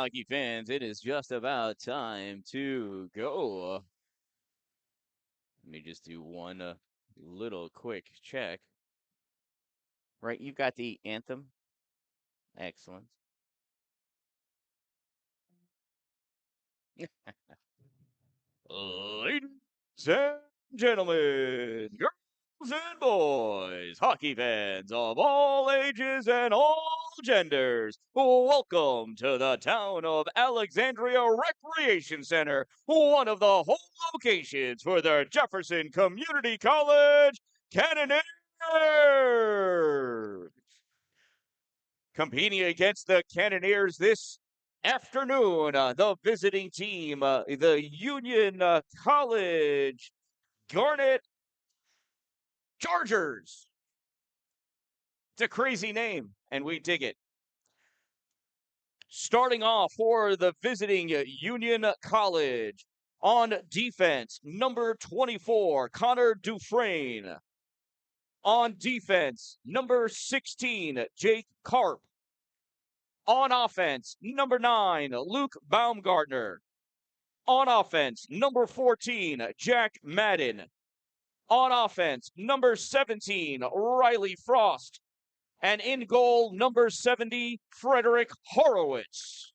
hockey fans, it is just about time to go. Let me just do one little quick check. Right, you've got the anthem. Excellent. Ladies and gentlemen, girls and boys, hockey fans of all ages and all genders, welcome to the town of Alexandria Recreation Center, one of the home locations for the Jefferson Community College Cannoneers. Competing against the Cannoneers this afternoon, the visiting team, the Union College Garnet Chargers. It's a crazy name, and we dig it. Starting off for the visiting Union College on defense, number 24, Connor Dufresne. On defense, number 16, Jake Karp. On offense, number 9, Luke Baumgartner. On offense, number 14, Jack Madden. On offense, number 17, Riley Frost. And in goal, number 70, Frederick Horowitz.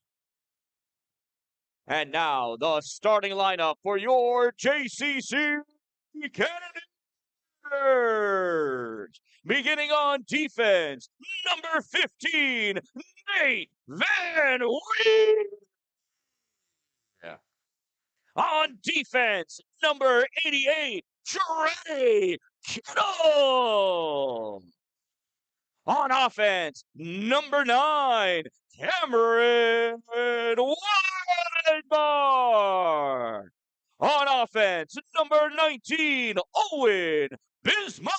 And now, the starting lineup for your JCC Cannoneers. Beginning on defense, number 15, Nate Van Wee. Yeah. On defense, number 88, Trey Kittle. On offense, number 9, Cameron Weidmar. On offense, number 19, Owen Bismarck.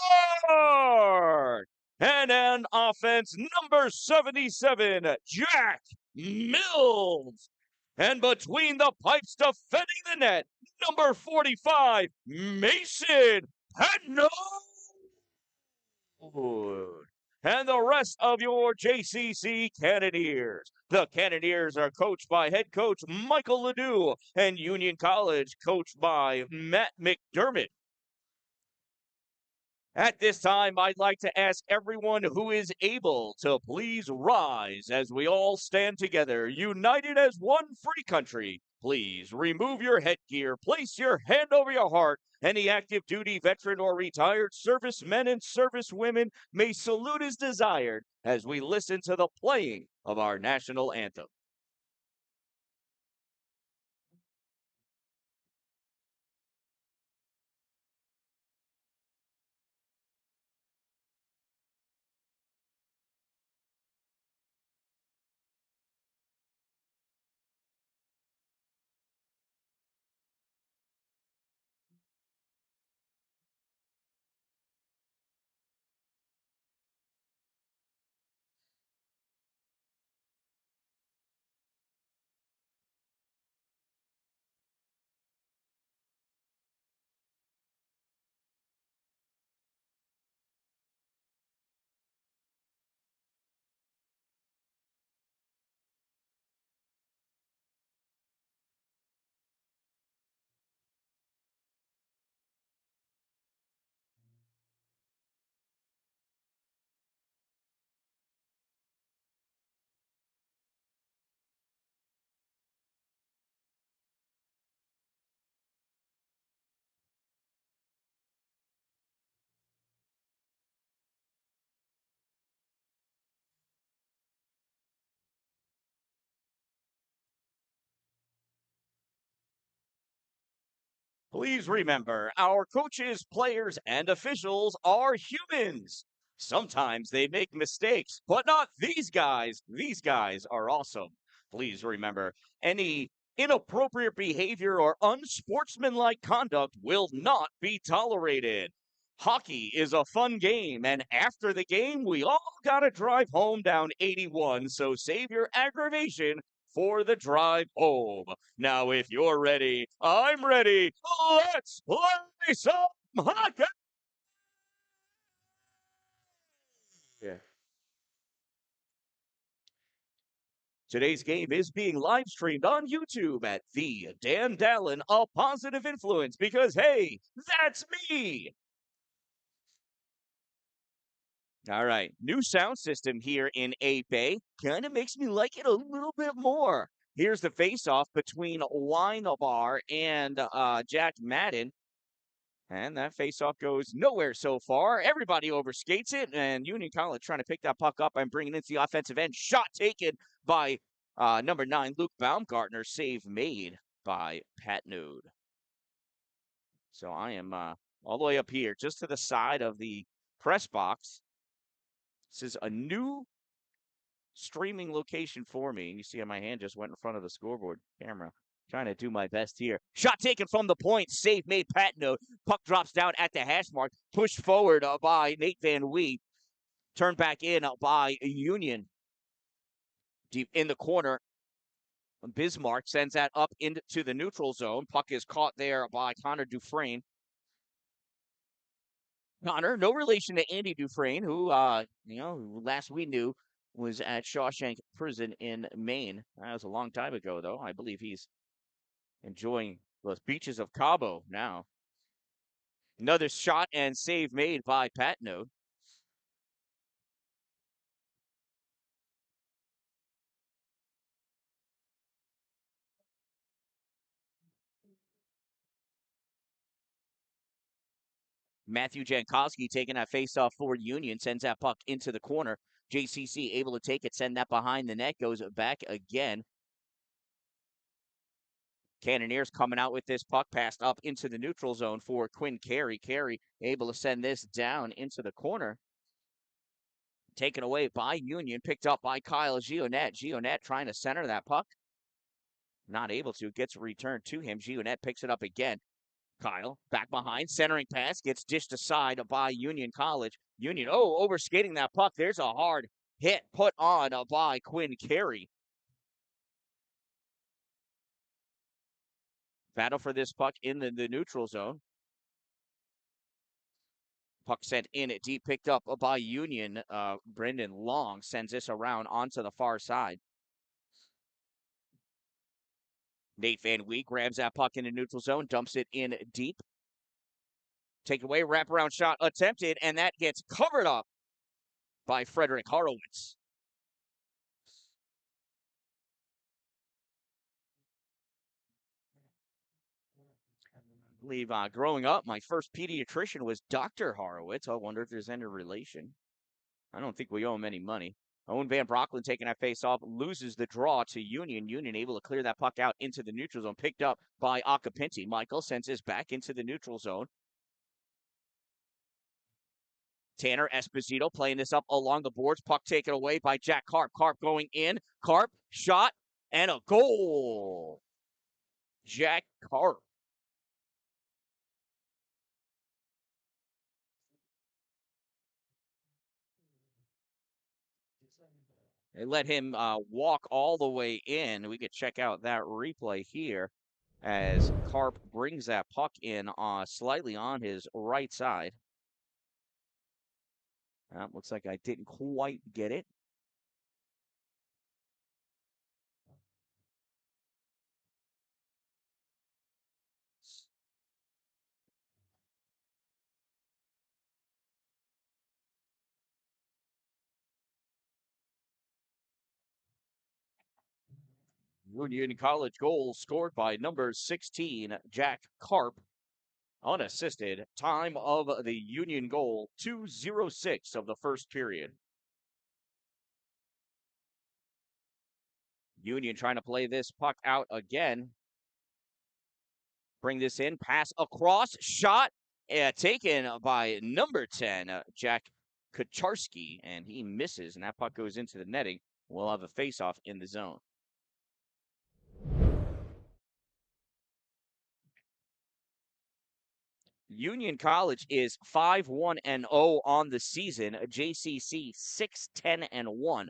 And on offense, number 77, Jack Mills. And between the pipes defending the net, number 45, Mason Petno. And the rest of your JCC Cannoneers. The Cannoneers are coached by head coach Michael Ledoux and Union College coached by Matt McDermott. At this time, I'd like to ask everyone who is able to please rise as we all stand together, united as one free country. Please remove your headgear, place your hand over your heart. Any active duty veteran or retired servicemen and servicewomen may salute as desired as we listen to the playing of our national anthem. Please remember, our coaches, players, and officials are humans. Sometimes they make mistakes, but not these guys. These guys are awesome. Please remember, any inappropriate behavior or unsportsmanlike conduct will not be tolerated. Hockey is a fun game, and after the game, we all gotta drive home down 81, so save your aggravation for the drive home. Now, if you're ready, I'm ready. Let's play some hockey. Yeah. Today's game is being live streamed on YouTube at the Dan-Dalin, a positive influence, because hey, that's me. All right, new sound system here in A-Bay kind of makes me like it a little bit more. Here's the face-off between Winebar and Jack Madden. And that face-off goes nowhere so far. Everybody overskates it, and Union College trying to pick that puck up and bring it into the offensive end. Shot taken by number 9, Luke Baumgartner. Save made by Pat Node. So I am all the way up here, just to the side of the press box. This is a new streaming location for me. You see how my hand just went in front of the scoreboard camera. Trying to do my best here. Shot taken from the point. Save made Pat Note. Puck drops down at the hash mark. Pushed forward by Nate Van Wee. Turned back in by Union. Deep in the corner. Bismarck sends that up into the neutral zone. Puck is caught there by Connor Dufresne. Connor, no relation to Andy Dufresne, who, last we knew was at Shawshank Prison in Maine. That was a long time ago, though. I believe he's enjoying the beaches of Cabo now. Another shot and save made by Patno. Matthew Jankowski taking that faceoff for Union, sends that puck into the corner. JCC able to take it, send that behind the net, goes back again. Cannoneers coming out with this puck, passed up into the neutral zone for Quinn Carey. Carey able to send this down into the corner. Taken away by Union, picked up by Kyle Gionet. Gionet trying to center that puck. Not able to, gets returned to him. Gionet picks it up again. Kyle back behind, centering pass, gets dished aside by Union College. Union, overskating that puck. There's a hard hit put on by Quinn Carey. Battle for this puck in the neutral zone. Puck sent in deep, picked up by Union. Brendan Long sends this around onto the far side. Nate Van Wee grabs that puck in the neutral zone, dumps it in deep. Take away, wraparound shot attempted, and that gets covered up by Frederick Horowitz. I believe growing up, my first pediatrician was Dr. Horowitz. I wonder if there's any relation. I don't think we owe him any money. Owen Van Brocklin taking that face off, loses the draw to Union. Union able to clear that puck out into the neutral zone, picked up by Acapinti. Michael sends this back into the neutral zone. Tanner Esposito playing this up along the boards. Puck taken away by Jack Karp. Karp going in. Karp, shot, and a goal. Jack Karp. They let him walk all the way in. We could check out that replay here as Karp brings that puck in slightly on his right side. Looks like I didn't quite get it. Union College goal scored by number 16, Jack Karp. Unassisted. Time of the Union goal, 2:06 of the first period. Union trying to play this puck out again. Bring this in, pass across, shot, taken by number 10, Jack Kucharski, and he misses, and that puck goes into the netting. We'll have a face-off in the zone. Union College is 5-1-0 on the season. JCC 6-10-1.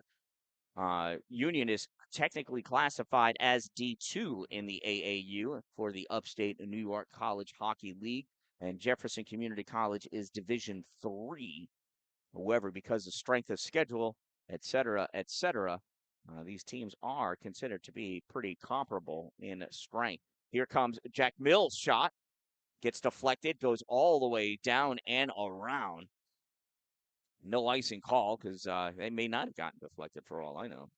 Union is technically classified as D2 in the AAU for the Upstate New York College Hockey League, and Jefferson Community College is Division 3. However, because of strength of schedule, etc., These teams are considered to be pretty comparable in strength. Here comes Jack Mills' shot. Gets deflected, goes all the way down and around. No icing call because they may not have gotten deflected for all I know.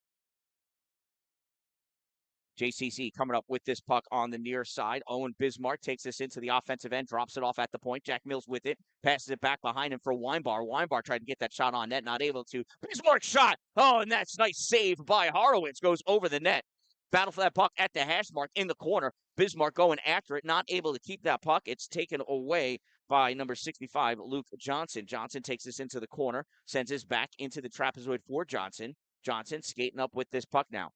JCC coming up with this puck on the near side. Owen Bismarck takes this into the offensive end, drops it off at the point. Jack Mills with it, passes it back behind him for Weinbar. Weinbar tried to get that shot on net, not able to. Bismarck shot. Oh, and that's nice save by Horowitz. Goes over the net. Battle for that puck at the hash mark in the corner. Bismarck going after it, not able to keep that puck. It's taken away by number 65, Luke Johnson. Johnson takes this into the corner, sends this back into the trapezoid for Johnson. Johnson skating up with this puck now.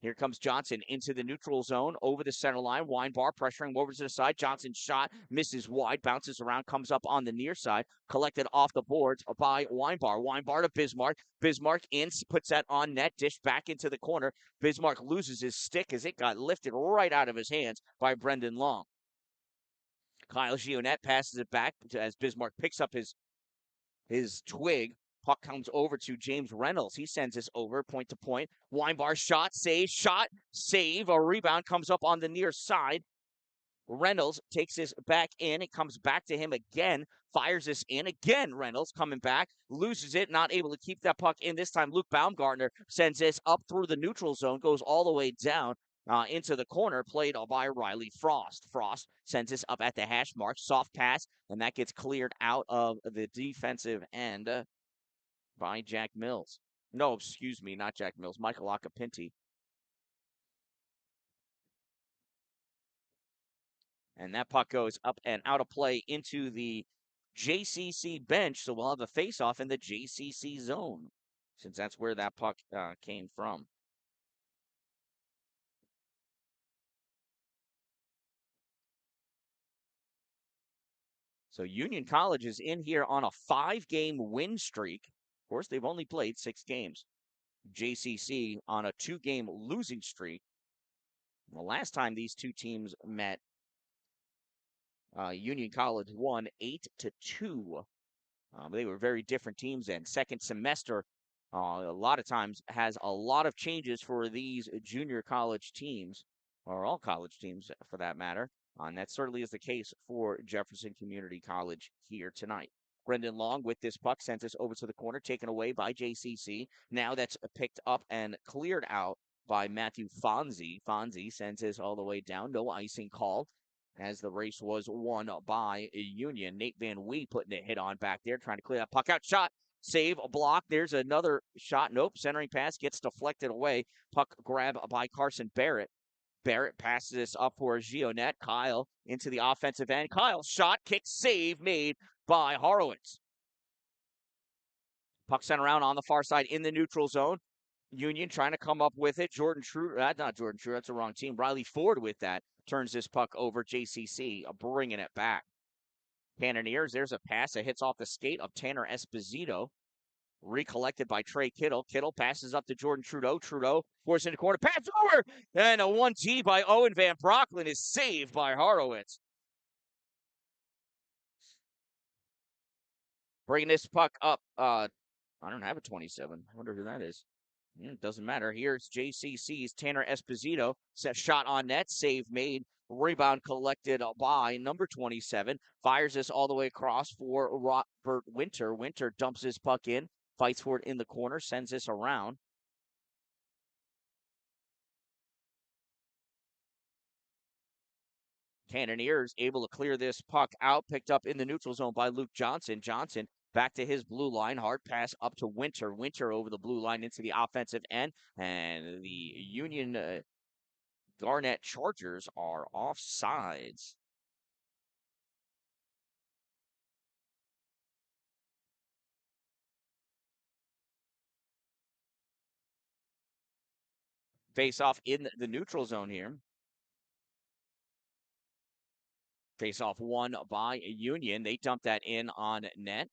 Here comes Johnson into the neutral zone, over the center line. Weinbar pressuring over to the side. Johnson's shot misses wide, bounces around, comes up on the near side, collected off the boards by Weinbar. Weinbar to Bismarck. Bismarck in, puts that on net, dish back into the corner. Bismarck loses his stick as it got lifted right out of his hands by Brendan Long. Kyle Gionnet passes it back as Bismarck picks up his twig. Puck comes over to James Reynolds. He sends this over, point to point. Weinbar shot, save. A rebound comes up on the near side. Reynolds takes this back in. It comes back to him again. Fires this in. Again, Reynolds coming back. Loses it. Not able to keep that puck in. This time, Luke Baumgartner sends this up through the neutral zone. Goes all the way down into the corner, played by Riley Frost. Frost sends this up at the hash mark. Soft pass, and that gets cleared out of the defensive end by Jack Mills. No, excuse me, not Jack Mills. Michael Acapinti. And that puck goes up and out of play into the JCC bench. So we'll have a face-off in the JCC zone, since that's where that puck came from. So Union College is in here on a 5-game win streak. Of course, they've only played 6 games. JCC on a 2-game losing streak. The last time these two teams met, Union College won 8-2. They were very different teams then. Second semester, a lot of times, has a lot of changes for these junior college teams, or all college teams for that matter. And that certainly is the case for Jefferson Community College here tonight. Brendan Long with this puck sends this over to the corner, taken away by JCC. Now that's picked up and cleared out by Matthew Fonzie. Fonzie sends this all the way down. No icing call as the race was won by Union. Nate Van Wee putting a hit on back there, trying to clear that puck out. Shot, save, a block. There's another shot. Nope, centering pass gets deflected away. Puck grab by Carson Barrett. Barrett passes this up for Gionnet. Kyle into the offensive end. Kyle shot, kick, save made by Horowitz. Puck sent around on the far side in the neutral zone. Union trying to come up with it. Jordan True, not Jordan True, that's the wrong team. Riley Ford with that turns this puck over. JCC bringing it back. Cannoneers, there's a pass that hits off the skate of Tanner Esposito. Recollected by Trey Kittle. Kittle passes up to Jordan Trudeau. Trudeau forced into corner. Pass over! And a 1-T by Owen Van Brocklin is saved by Horowitz. Bringing this puck up. I don't have a 27. I wonder who that is. It doesn't matter. Here's JCC's Tanner Esposito. Set shot on net. Save made. Rebound collected by number 27. Fires this all the way across for Robert Winter. Winter dumps his puck in. Fights for it in the corner. Sends this around. Cannoneers able to clear this puck out. Picked up in the neutral zone by Luke Johnson. Johnson back to his blue line. Hard pass up to Winter. Winter over the blue line into the offensive end. And the Union Garnet Chargers are offsides. Face off in the neutral zone here. Face off won by Union. They dump that in on net.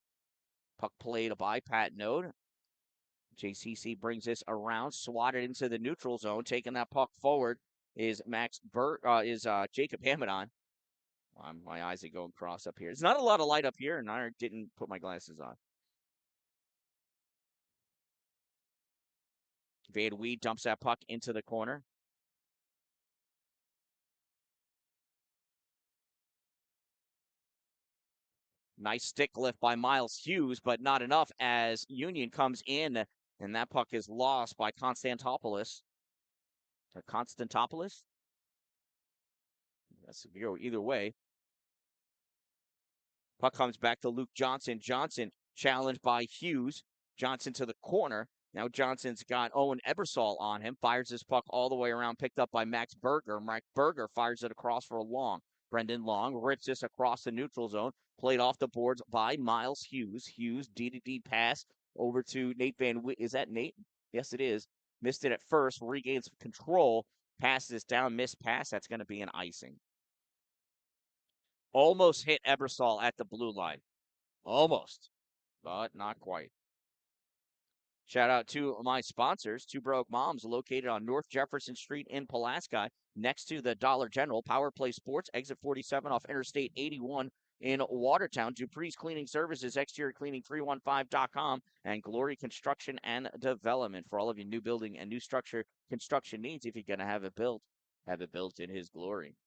Puck played by Pat Node. JCC brings this around, swatted into the neutral zone. Taking that puck forward is Jacob Hamadon. My eyes are going cross up here. There's not a lot of light up here, and I didn't put my glasses on. Van Wee dumps that puck into the corner. Nice stick lift by Miles Hughes, but not enough as Union comes in, and that puck is lost by Konstantopoulos. Or Konstantopoulos? That's go either way. Puck comes back to Luke Johnson. Johnson challenged by Hughes. Johnson to the corner. Now Johnson's got Owen Ebersol on him. Fires this puck all the way around, picked up by Max Berger. Max Berger fires it across for a Long. Brendan Long rips this across the neutral zone. Played off the boards by Miles Hughes. Hughes, D-to-D pass over to Nate Van Wee. Is that Nate? Yes, it is. Missed it at first. Regains control. Passes this down. Missed pass. That's going to be an icing. Almost hit Ebersol at the blue line. Almost, but not quite. Shout out to my sponsors, Two Broke Moms, located on North Jefferson Street in Pulaski, next to the Dollar General. Power Play Sports, exit 47 off Interstate 81 in Watertown. Dupree's Cleaning Services, exterior cleaning 315.com, and Glory Construction and Development for all of your new building and new structure construction needs. If you're going to have it built in His glory.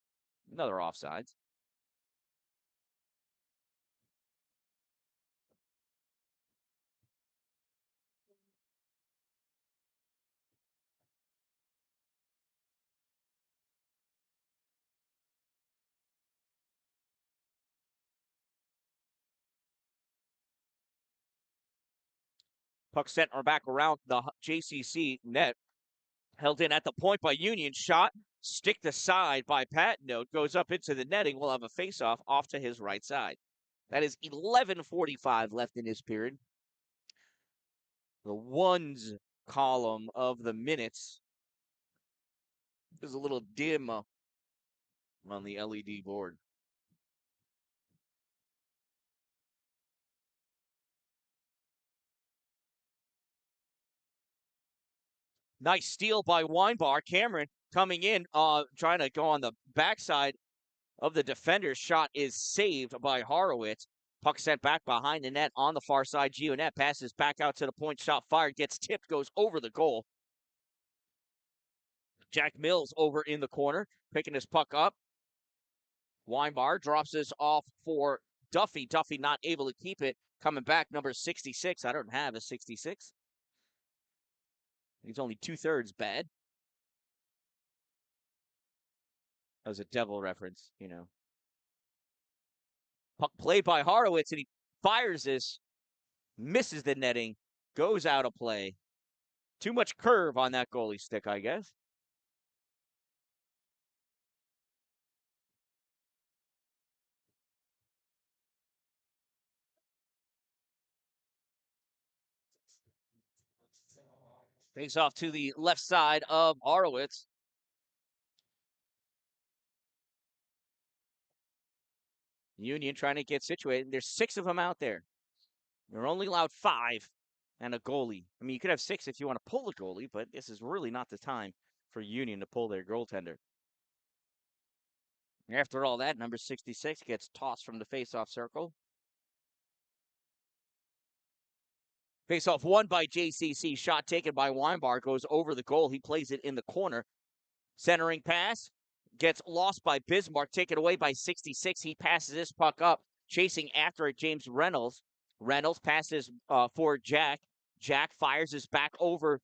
Another offsides. Puck sent or back around the JCC net. Held in at the point by Union. Shot, sticked aside by Patino. Goes up into the netting. We'll have a face-off off to his right side. That is 11:45 left in this period. The ones column of the minutes is a little dim on the LED board. Nice steal by Weinbar. Cameron coming in, trying to go on the backside of the defender's shot is saved by Horowitz. Puck sent back behind the net on the far side. Gionet passes back out to the point. Shot fired, gets tipped, goes over the goal. Jack Mills over in the corner, picking his puck up. Weinbar drops this off for Duffy. Duffy not able to keep it. Coming back, number 66. I don't have a 66. He's only 2/3 bad. That was a devil reference, you know. Puck played by Horowitz, and he fires this, misses the netting, goes out of play. Too much curve on that goalie stick, I guess. Face off to the left side of Horowitz. Union trying to get situated. There's 6 of them out there. You're only allowed 5 and a goalie. I mean, you could have 6 if you want to pull a goalie, but this is really not the time for Union to pull their goaltender. After all that, number 66 gets tossed from the face-off circle. Face-off won by JCC. Shot taken by Weinbar. Goes over the goal. He plays it in the corner. Centering pass. Gets lost by Bismarck, taken away by 66. He passes this puck up, chasing after it, James Reynolds. Reynolds passes for Jack. Jack fires this back over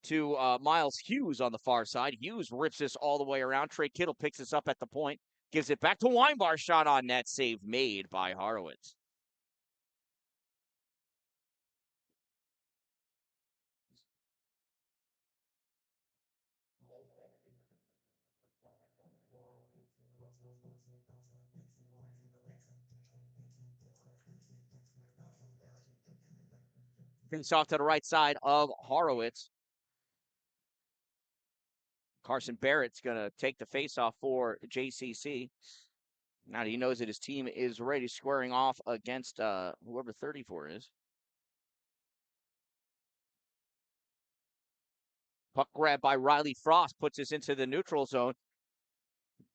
to Miles Hughes on the far side. Hughes rips this all the way around. Trey Kittle picks this up at the point, gives it back to Weinbar. Shot on net, save made by Horowitz. Face off to the right side of Horowitz. Carson Barrett's going to take the face-off for JCC. Now he knows that his team is ready, squaring off against whoever 34 is. Puck grab by Riley Frost puts us into the neutral zone.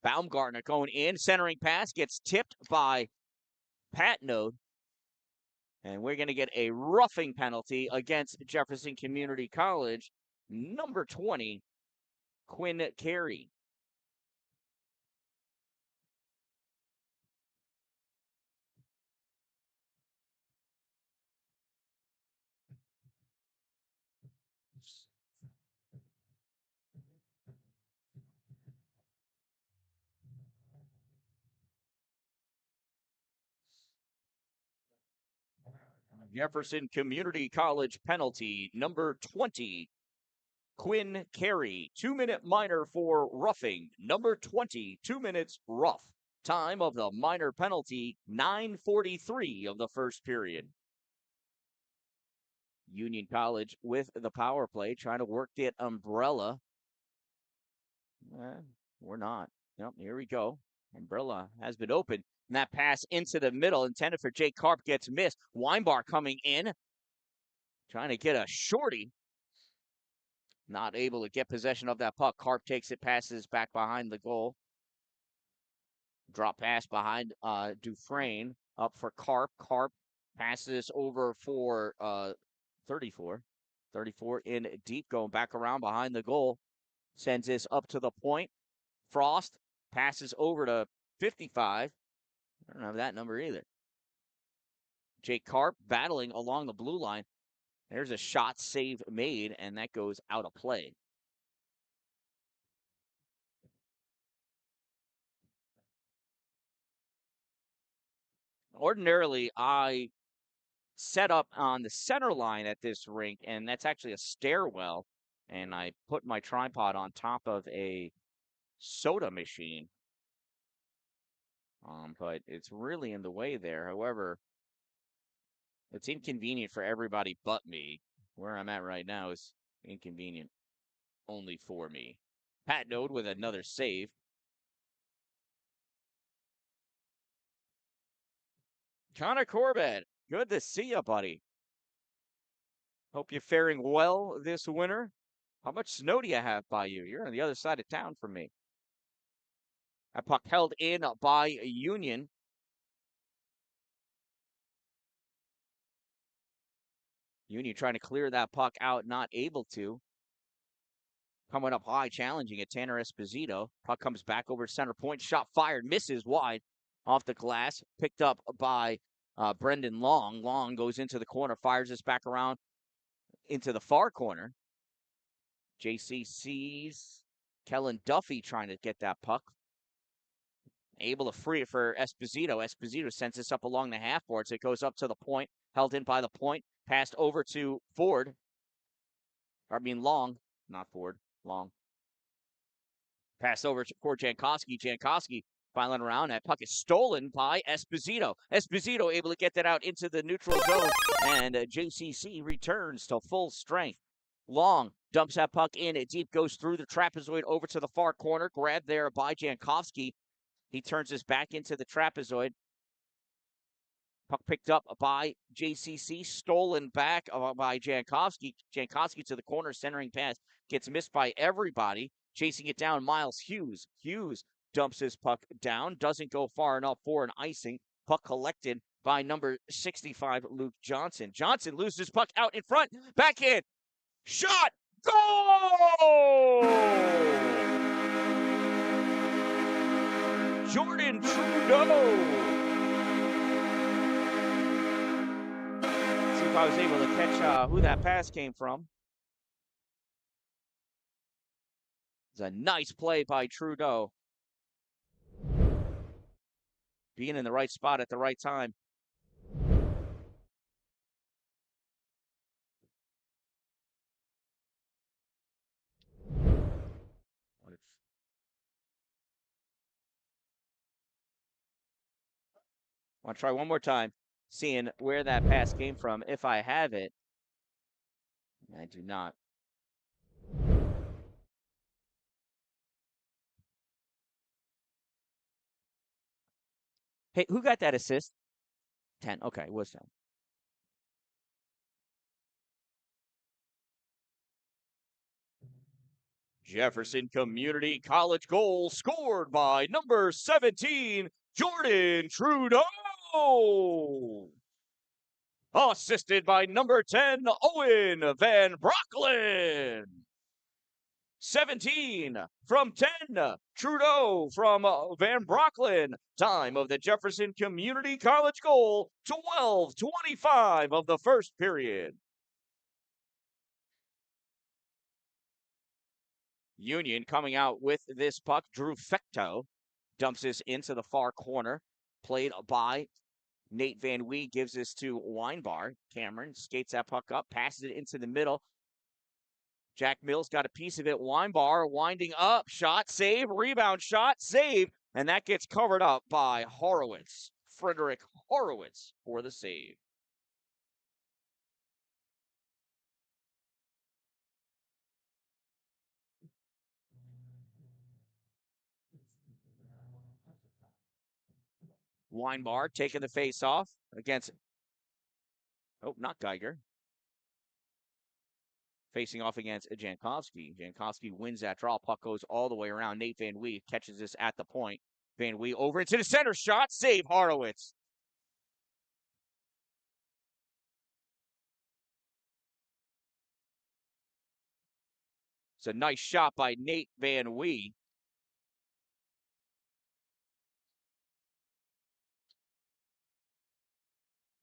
Baumgartner going in, centering pass, gets tipped by Patnode. And we're going to get a roughing penalty against Jefferson Community College. number 20, Quinn Carey. Jefferson Community College penalty, number 20, Quinn Carey. 2-minute minor for roughing. Number 20, 2 minutes rough. Time of the minor penalty, 9:43 of the first period. Union College with the power play, trying to work that umbrella. We're not. Nope, here we go. Umbrella has been opened. And that pass into the middle, intended for Jake Karp, gets missed. Weinbar coming in, trying to get a shorty. Not able to get possession of that puck. Karp takes it, passes back behind the goal. Drop pass behind Dufresne. Up for Karp. Karp passes over for 34. 34 in deep, going back around behind the goal. Sends this up to the point. Frost passes over to 55. I don't have that number either. Jake Karp battling along the blue line. There's a shot save made, and that goes out of play. Ordinarily, I set up on the center line at this rink, and that's actually a stairwell, and I put my tripod on top of a soda machine. But it's really in the way there. However, it's inconvenient for everybody but me. Where I'm at right now is inconvenient only for me. Pat Node with another save. Connor Corbett, good to see you, buddy. Hope you're faring well this winter. How much snow do you have by you? You're on the other side of town from me. That puck held in by Union. Union trying to clear that puck out, not able to. Coming up high, challenging it, Tanner Esposito. Puck comes back over center point. Shot fired, misses wide off the glass. Picked up by Brendan Long. Long goes into the corner, fires this back around into the far corner. JC sees Kellen Duffy trying to get that puck. Able to free it for Esposito. Esposito sends this up along the half boards. It goes up to the point, held in by the point, passed over to Ford. Long, not Ford, Long. Passed over for Jankowski. Jankowski filing around. That puck is stolen by Esposito. Esposito able to get that out into the neutral zone, and JCC returns to full strength. Long dumps that puck in. It deep goes through the trapezoid over to the far corner. Grabbed there by Jankowski. He turns this back into the trapezoid. Puck picked up by JCC, stolen back by Jankowski. Jankowski to the corner, centering pass. Gets missed by everybody. Chasing it down, Miles Hughes. Hughes dumps his puck down. Doesn't go far enough for an icing. Puck collected by number 65, Luke Johnson. Johnson loses puck out in front. Backhand. Shot. Goal! Jordan Trudeau. See if I was able to catch who that pass came from. It's a nice play by Trudeau. Being in the right spot at the right time. I want to try one more time, seeing where that pass came from. If I have it, I do not. Hey, who got that assist? 10. Okay, it was 10. Jefferson Community College goal scored by number 17, Jordan Trudeau. Assisted by number 10, Owen Van Brocklin. 17 from 10, Trudeau from Van Brocklin. Time of the Jefferson Community College goal, 12:25 of the first period. Union coming out with this puck. Drew Fecto dumps this into the far corner. Played by Nate Van Wee, gives this to Weinbar. Cameron skates that puck up, passes it into the middle. Jack Mills got a piece of it. Weinbar winding up. Shot, save, rebound, shot, save. And that gets covered up by Horowitz. Frederick Horowitz for the save. Weinbar taking the face off against, oh, not Geiger. Facing off against Jankowski. Jankowski wins that draw. Puck goes all the way around. Nate Van Wee catches this at the point. Van Wee over into the center. Shot, save, Horowitz. It's a nice shot by Nate Van Wee.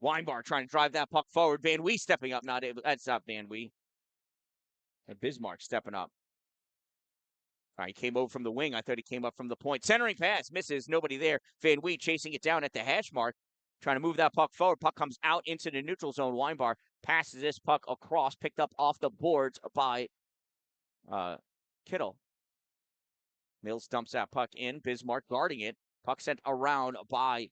Weinbar trying to drive that puck forward. Van Wee stepping up. Not able. That's not Van Wee. And Bismarck stepping up. All right, he came over from the wing. I thought he came up from the point. Centering pass, misses. Nobody there. Van Wee chasing it down at the hash mark. Trying to move that puck forward. Puck comes out into the neutral zone. Weinbar passes this puck across. Picked up off the boards by Kittle. Mills dumps that puck in. Bismarck guarding it. Puck sent around by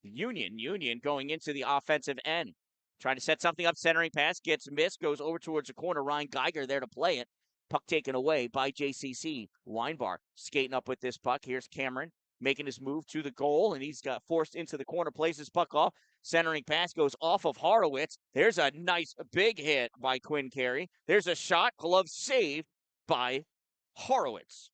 Union. Union going into the offensive end. Trying to set something up. Centering pass. Gets missed. Goes over towards the corner. Ryan Geiger there to play it. Puck taken away by JCC. Weinbar skating up with this puck. Here's Cameron making his move to the goal, and he's got forced into the corner. Plays his puck off. Centering pass goes off of Horowitz. There's a nice big hit by Quinn Carey. There's a shot. Glove saved by Horowitz.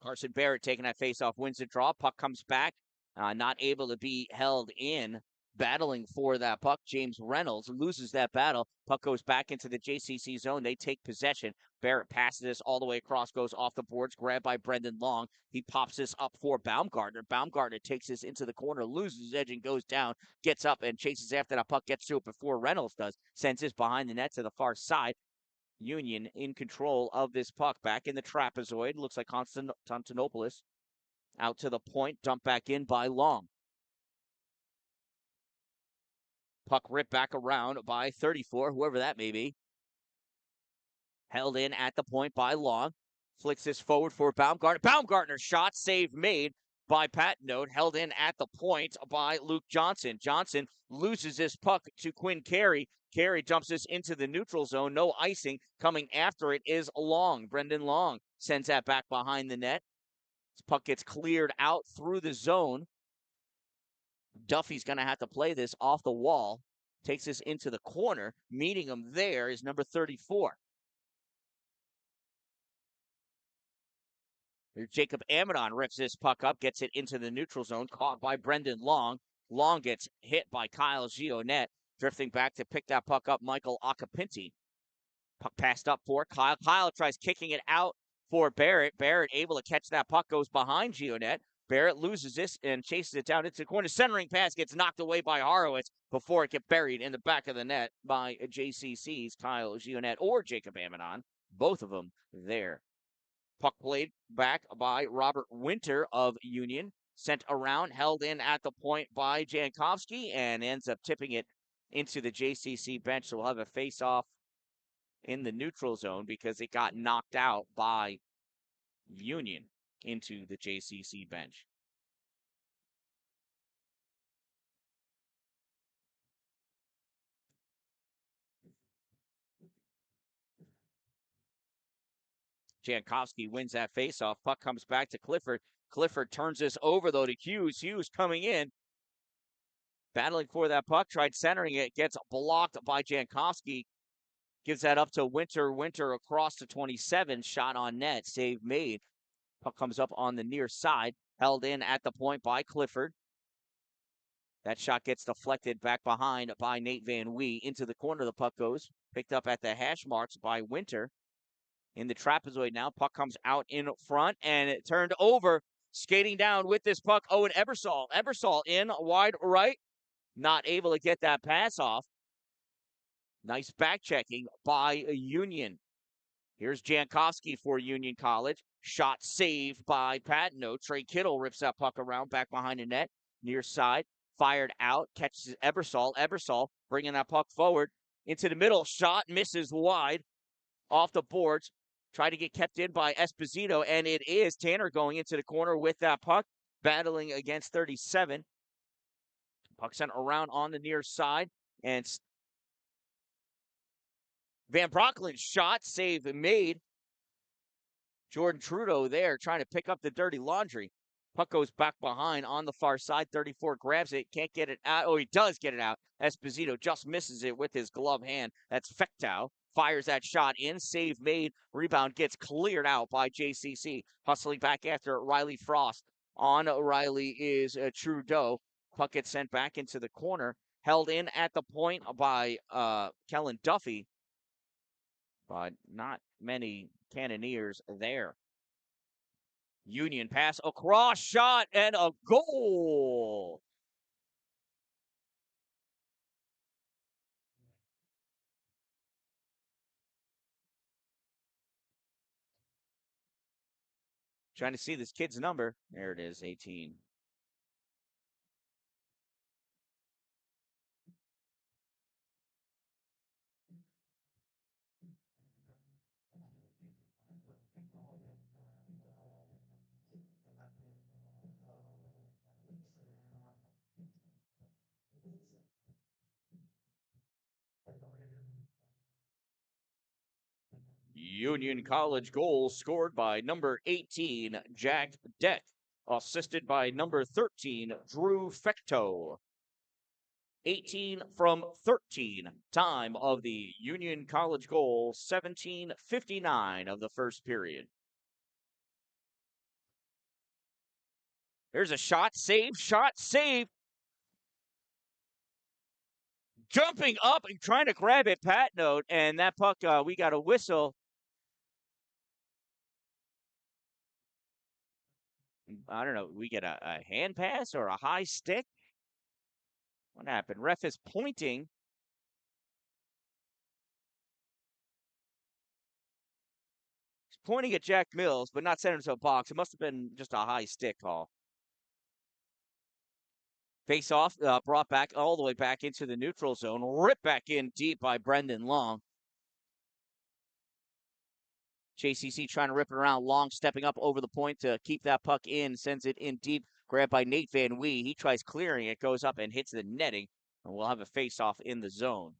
Carson Barrett taking that face-off, wins the draw. Puck comes back, not able to be held in. Battling for that puck, James Reynolds loses that battle. Puck goes back into the JCC zone. They take possession. Barrett passes this all the way across, goes off the boards, grabbed by Brendan Long. He pops this up for Baumgartner. Baumgartner takes this into the corner, loses his edge and goes down, gets up and chases after that puck, gets to it before Reynolds does. Sends this behind the net to the far side. Union in control of this puck. Back in the trapezoid. Looks like Constantinopolis. Out to the point. Dumped back in by Long. Puck ripped back around by 34, whoever that may be. Held in at the point by Long. Flicks this forward for Baumgartner. Baumgartner shot, save made by Patnode. Held in at the point by Luke Johnson. Johnson loses this puck to Quinn Carey. Carey dumps this into the neutral zone. No icing. Coming after it is Long. Brendan Long sends that back behind the net. This puck gets cleared out through the zone. Duffy's going to have to play this off the wall. Takes this into the corner. Meeting him there is number 34. Jacob Amidon rips this puck up, gets it into the neutral zone, caught by Brendan Long. Long gets hit by Kyle Gionet. Drifting back to pick that puck up, Michael Acapinti. Puck passed up for Kyle. Kyle tries kicking it out for Barrett. Barrett able to catch that puck, goes behind Gionet. Barrett loses this and chases it down into the corner. Centering pass gets knocked away by Horowitz before it gets buried in the back of the net by JCC's Kyle Gionet or Jacob Amidon. Both of them there. Puck played back by Robert Winter of Union. Sent around, held in at the point by Jankowski, and ends up tipping it into the JCC bench. So we'll have a face-off in the neutral zone because it got knocked out by Union into the JCC bench. Jankowski wins that faceoff. Puck comes back to Clifford. Clifford turns this over, though, to Hughes. Hughes coming in. Battling for that puck. Tried centering it. Gets blocked by Jankowski. Gives that up to Winter. Winter across to 27. Shot on net. Save made. Puck comes up on the near side. Held in at the point by Clifford. That shot gets deflected back behind by Nate Van Wee. Into the corner the puck goes. Picked up at the hash marks by Winter. In the trapezoid now. Puck comes out in front and it turned over. Skating down with this puck, Owen Ebersol. Ebersol in wide right. Not able to get that pass off. Nice back checking by Union. Here's Jankowski for Union College. Shot saved by Patino. Trey Kittle rips that puck around back behind the net. Near side. Fired out. Catches Ebersol. Ebersol bringing that puck forward. Into the middle. Shot misses wide. Off the boards. Try to get kept in by Esposito. And it is Tanner going into the corner with that puck. Battling against 37. Puck sent around on the near side. And Van Brocklin's shot, save made. Jordan Trudeau there trying to pick up the dirty laundry. Puck goes back behind on the far side. 34 grabs it, can't get it out. Oh, he does get it out. Esposito just misses it with his glove hand. That's Fectow. Fires that shot in, save made. Rebound gets cleared out by JCC. Hustling back after Riley Frost. On Riley is Trudeau. Puck gets sent back into the corner. Held in at the point by Kellen Duffy. But not many Cannoneers there. Union pass across, shot, and a goal. Trying to see this kid's number. There it is, 18. Union College goal scored by number 18, Jack Deck, assisted by number 13, Drew Fecto. 18 from 13, time of the Union College goal, 17:59 of the first period. There's a shot, save, jumping up and trying to grab it, Patino, and that puck, we got a whistle. I don't know, we get a hand pass or a high stick? What happened? Ref is pointing. He's pointing at Jack Mills, but not sending him to a box. It must have been just a high stick call. Face off, brought back all the way back into the neutral zone. Ripped back in deep by Brendan Long. JCC trying to rip it around. Long stepping up over the point to keep that puck in. Sends it in deep. Grabbed by Nate Van Wee. He tries clearing it. Goes up and hits the netting. And we'll have a face-off in the zone.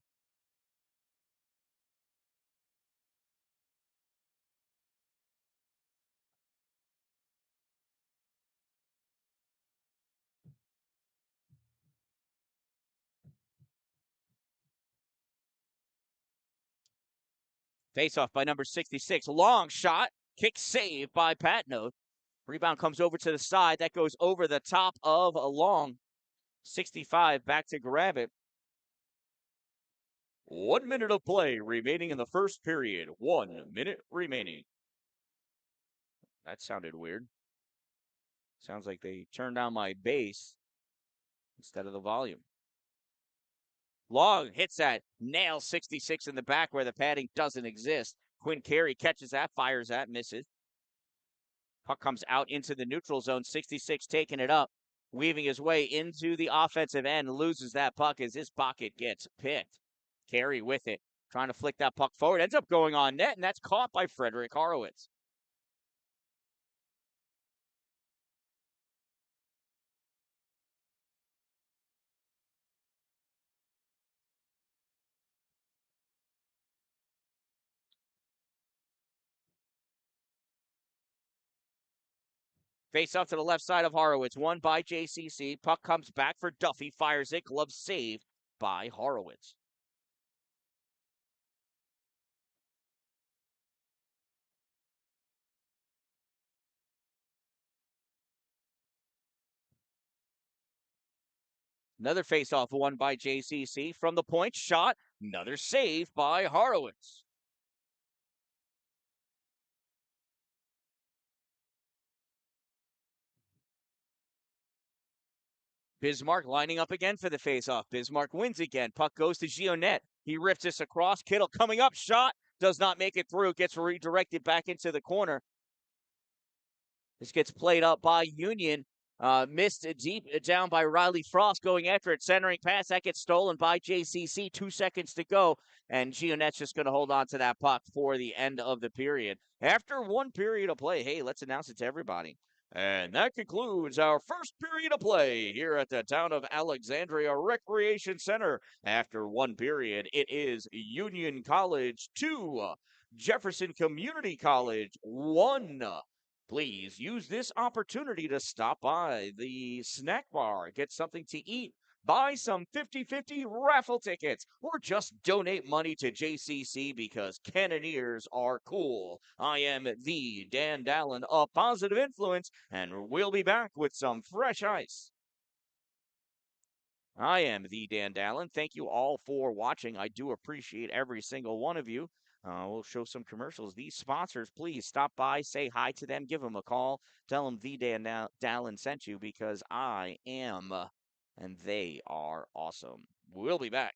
Face-off by number 66. Long shot. Kick save by Patino. Rebound comes over to the side. That goes over the top of a Long. 65 back to grab it. 1 minute of play remaining in the first period. 1 minute remaining. That sounded weird. Sounds like they turned down my bass instead of the volume. Long hits that. Nails 66 in the back where the padding doesn't exist. Quinn Carey catches that, fires that, misses. Puck comes out into the neutral zone. 66 taking it up. Weaving his way into the offensive end. Loses that puck as his pocket gets picked. Carey with it. Trying to flick that puck forward. Ends up going on net, and that's caught by Frederick Horowitz. Face off to the left side of Horowitz. Won by JCC. Puck comes back for Duffy. Fires it. Glove saved by Horowitz. Another faceoff won by JCC from the point shot. Another save by Horowitz. Bismarck lining up again for the faceoff. Bismarck wins again. Puck goes to Garnet. He rips this across. Kittle coming up. Shot. Does not make it through. Gets redirected back into the corner. This gets played up by Union. Missed deep down by Riley Frost going after it. Centering pass. That gets stolen by JCC. 2 seconds to go. And Gionet's just going to hold on to that puck for the end of the period. After 1 period of play, hey, let's announce it to everybody. And that concludes our first period of play here at the Town of Alexandria Recreation Center. After 1 period, it is Union College 2, Jefferson Community College 1. Please use this opportunity to stop by the snack bar, get something to eat, buy some 50/50 raffle tickets, or just donate money to JCC because Cannoneers are cool. I am the Dan-Dalin of Positive Influence, and we'll be back with some fresh ice. I am the Dan-Dalin. Thank you all for watching. I do appreciate every single one of you. We'll show some commercials. These sponsors, please stop by, say hi to them, give them a call, tell them the Dan-Dalin sent you because I am, and they are awesome. We'll be back.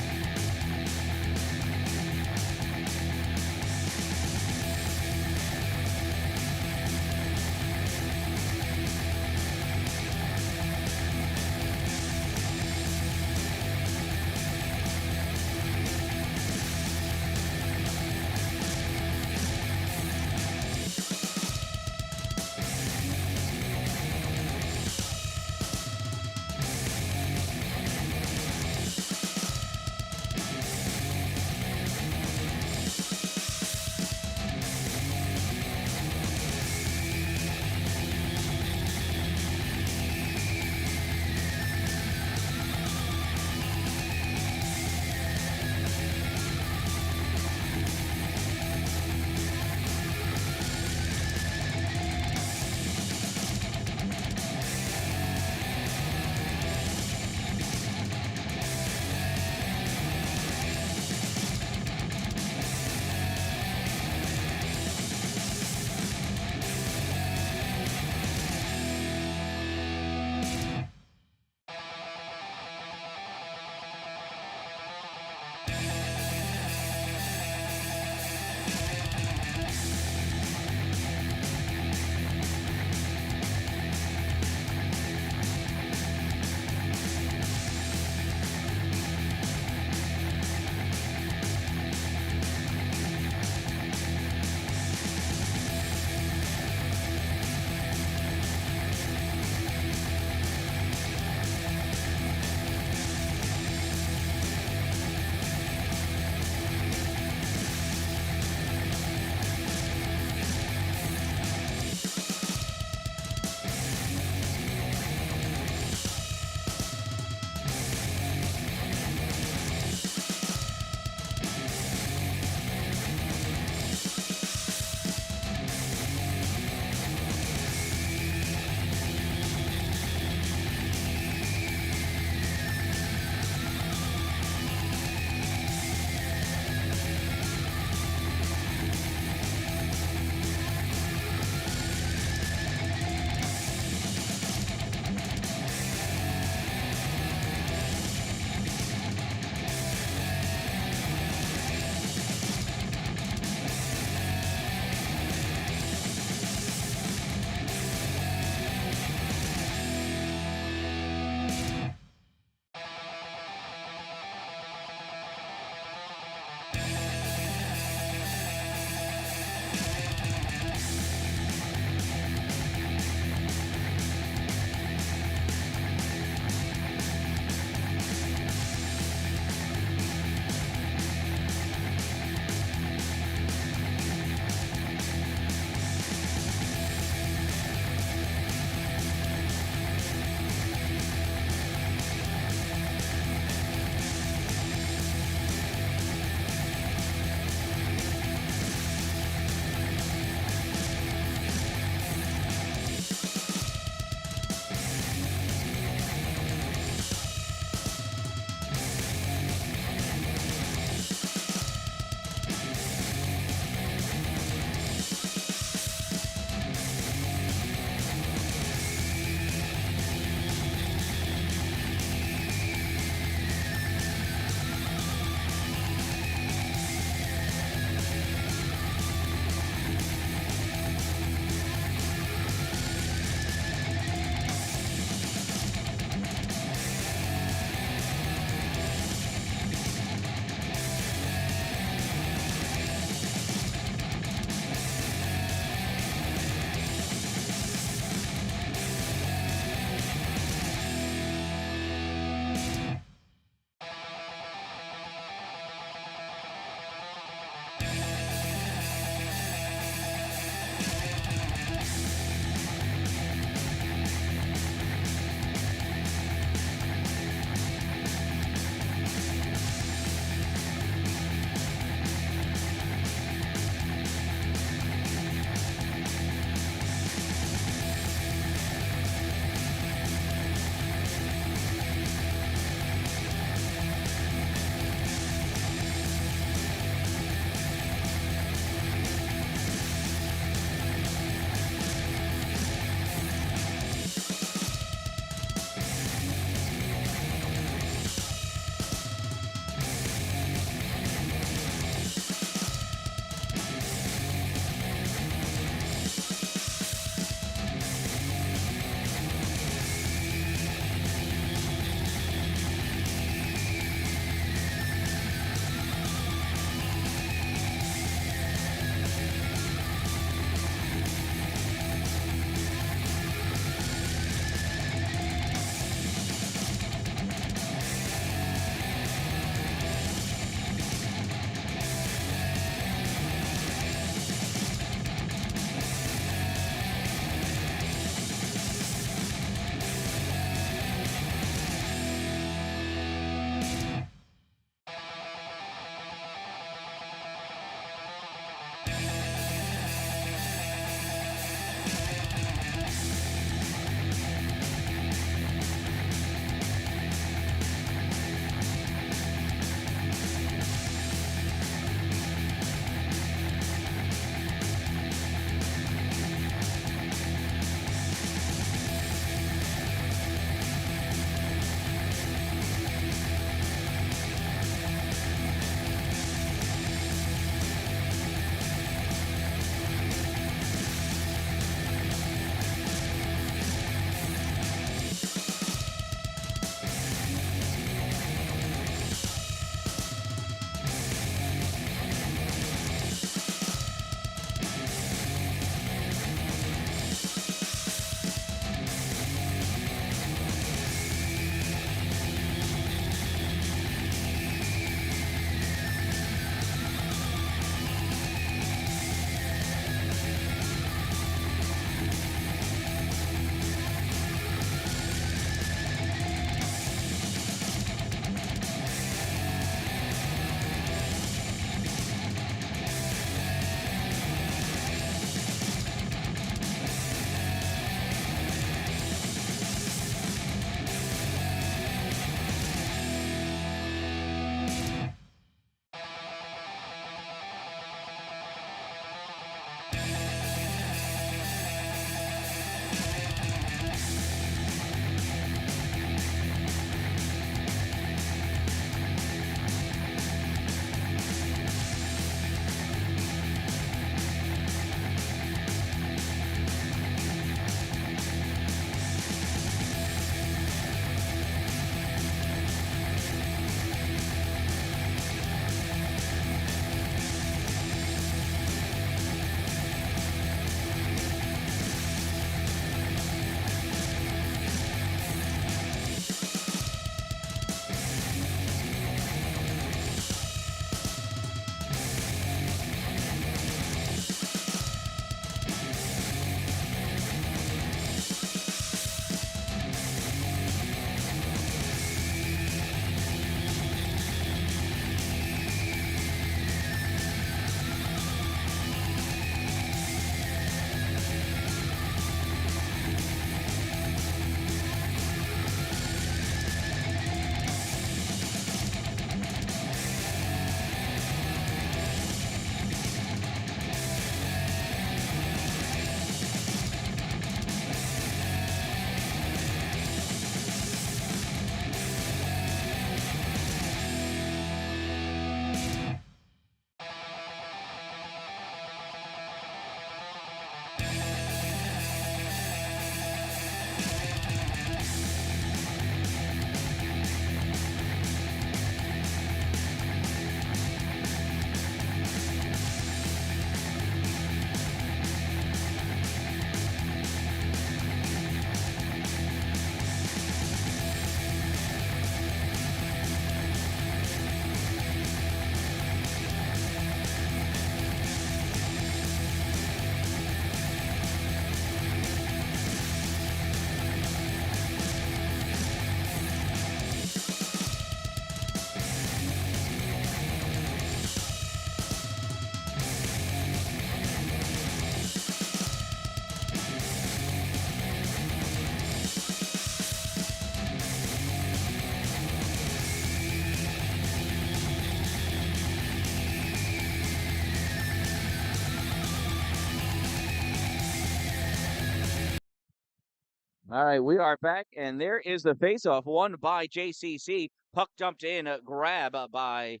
All right, we are back, and there is the faceoff won by JCC. Puck dumped in, grab by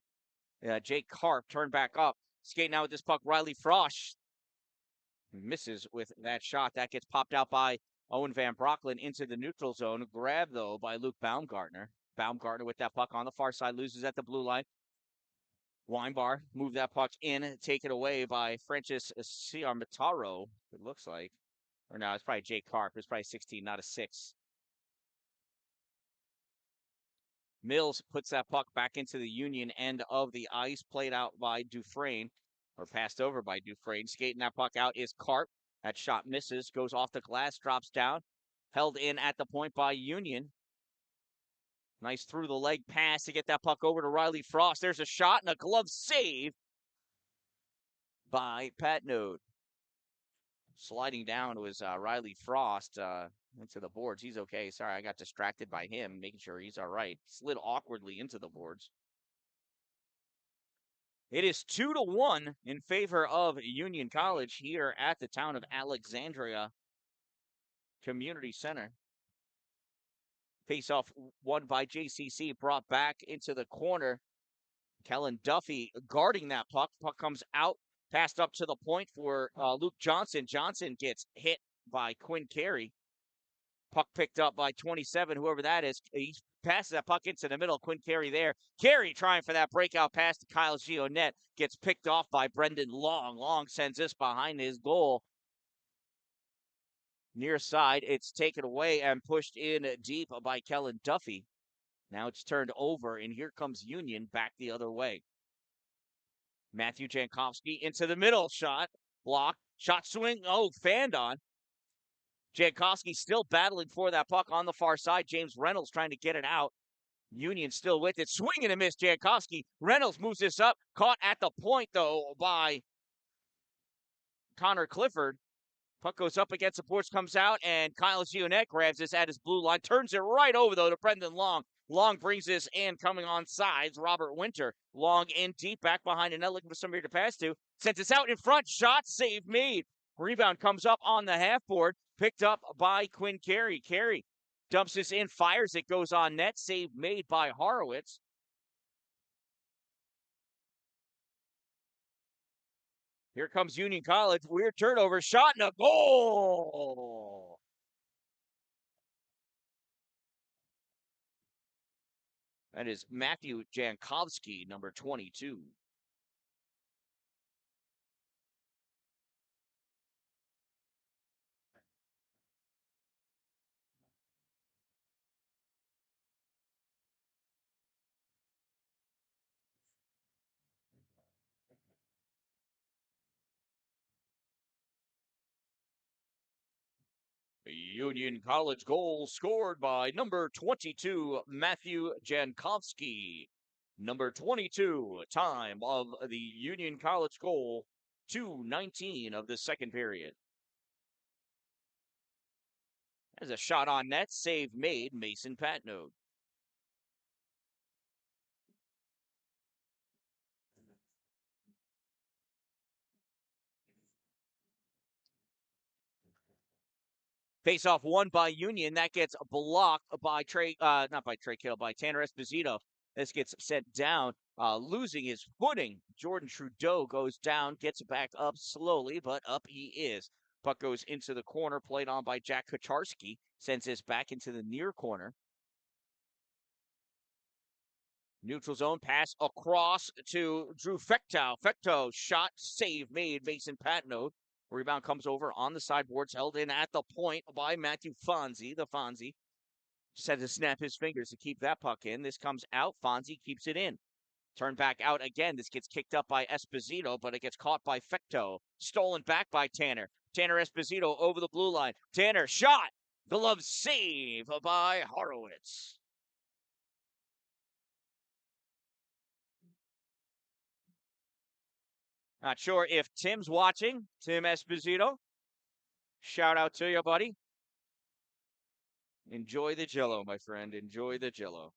Jake Karp, turned back up. Skating out with this puck, Riley Frosch misses with that shot. That gets popped out by Owen Van Brocklin into the neutral zone. Grab, though, by Luke Baumgartner. Baumgartner with that puck on the far side, loses at the blue line. Weinbar move that puck in, take it away by Francis Ciarmataro, it looks like. Or no, it's probably Jake Karp. It's probably 16, not a 6. Mills puts that puck back into the Union end of the ice, played out by Dufresne, or passed over by Dufresne. Skating that puck out is Karp. That shot misses, goes off the glass, drops down. Held in at the point by Union. Nice through the leg pass to get that puck over to Riley Frost. There's a shot and a glove save by Patnode. Sliding down was Riley Frost into the boards. He's okay. Sorry, I got distracted by him, making sure he's all right. Slid awkwardly into the boards. It is 2-1 in favor of Union College here at the town of Alexandria Community Center. Faceoff won by JCC, brought back into the corner. Kellen Duffy guarding that puck. Puck comes out, passed up to the point for Luke Johnson. Johnson gets hit by Quinn Carey. Puck picked up by 27, whoever that is. He passes that puck into the middle. Quinn Carey there. Carey trying for that breakout pass to Kyle Gionette. Gets picked off by Brendan Long. Long sends this behind his goal. Near side, it's taken away and pushed in deep by Kellen Duffy. Now it's turned over, and here comes Union back the other way. Matthew Jankowski into the middle. Shot. Block. Shot swing. Oh, fanned on. Jankowski still battling for that puck on the far side. James Reynolds trying to get it out. Union still with it. Swing and a miss, Jankowski. Reynolds moves this up. Caught at the point, though, by Connor Clifford. Puck goes up against the boards, comes out, and Kyle Gionette grabs this at his blue line. Turns it right over, though, to Brendan Long. Long brings this in, coming on sides. Robert Winter. Long in deep, back behind the net, looking for somebody to pass to. Sends this out in front. Shot, save made. Rebound comes up on the half board. Picked up by Quinn Carey. Carey dumps this in, fires it, goes on net. Save made by Horowitz. Here comes Union College. Weird turnover. Shot and a goal. That is Matthew Jankowski, number 22. Union College goal scored by number 22, Matthew Jankowski. Number 22, time of the Union College goal, 2:19 of the second period. There's a shot on net, save made, Mason Patnode. Face-off won by Union. That gets blocked by not by Trey Kittle, by Tanner Esposito. This gets sent down, losing his footing. Jordan Trudeau goes down, gets back up slowly, but up he is. Puck goes into the corner, played on by Jack Kucharski. Sends this back into the near corner. Neutral zone pass across to Drew Fectow. Fectow shot, save made, Mason Patnode. Rebound comes over on the sideboards, held in at the point by Matthew Fonzie. The Fonzie just had to snap his fingers to keep that puck in. This comes out. Fonzie keeps it in. Turn back out again. This gets kicked up by Esposito, but it gets caught by Fecto. Stolen back by Tanner. Tanner Esposito over the blue line. Tanner shot. Glove save by Horowitz. Not sure if Tim's watching. Tim Esposito. Shout out to you, buddy. Enjoy the Jello, my friend. Enjoy the Jello.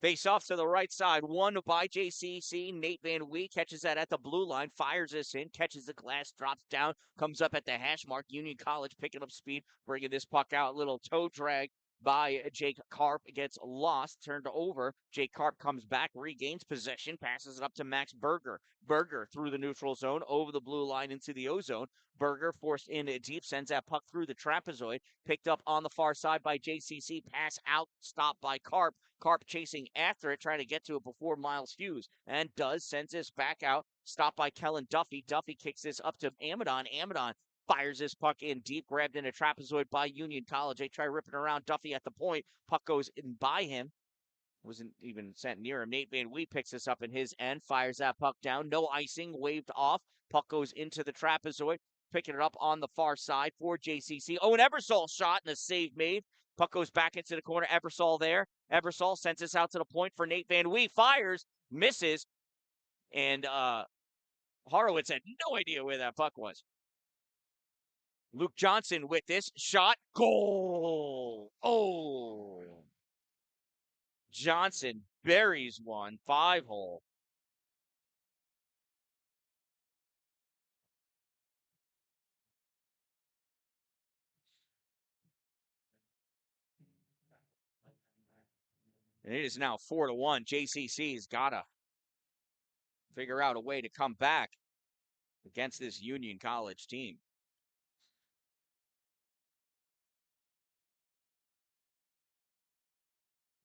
Face off to the right side, one by JCC. Nate Van Wee catches that at the blue line, fires this in, catches the glass, drops down, comes up at the hash mark. Union College picking up speed, bringing this puck out. Little toe drag by Jake Karp, gets lost, turned over. Jake Karp comes back, regains possession, passes it up to Max Berger. Berger through the neutral zone, over the blue line into the O-zone. Berger forced in deep, sends that puck through the trapezoid, picked up on the far side by JCC, pass out, stopped by Karp. Karp chasing after it, trying to get to it before Miles Hughes, and sends this back out, stopped by Kellen Duffy. Duffy kicks this up to Amadon. Amadon fires this puck in deep, grabbed in a trapezoid by Union College. They try ripping around Duffy at the point. Puck goes in by him. Wasn't even sent near him. Nate Van Wee picks this up in his end, fires that puck down. No icing, waved off. Puck goes into the trapezoid, picking it up on the far side for JCC. Oh, an Ebersol shot and a save made. Puck goes back into the corner. Ebersol there. Ebersol sends this out to the point for Nate Van Wee. Fires, misses, and Horowitz had no idea where that puck was. Luke Johnson with this shot. Goal! Oh! Johnson buries one, 5-hole. And it is now 4-1. JCC's got to figure out a way to come back against this Union College team.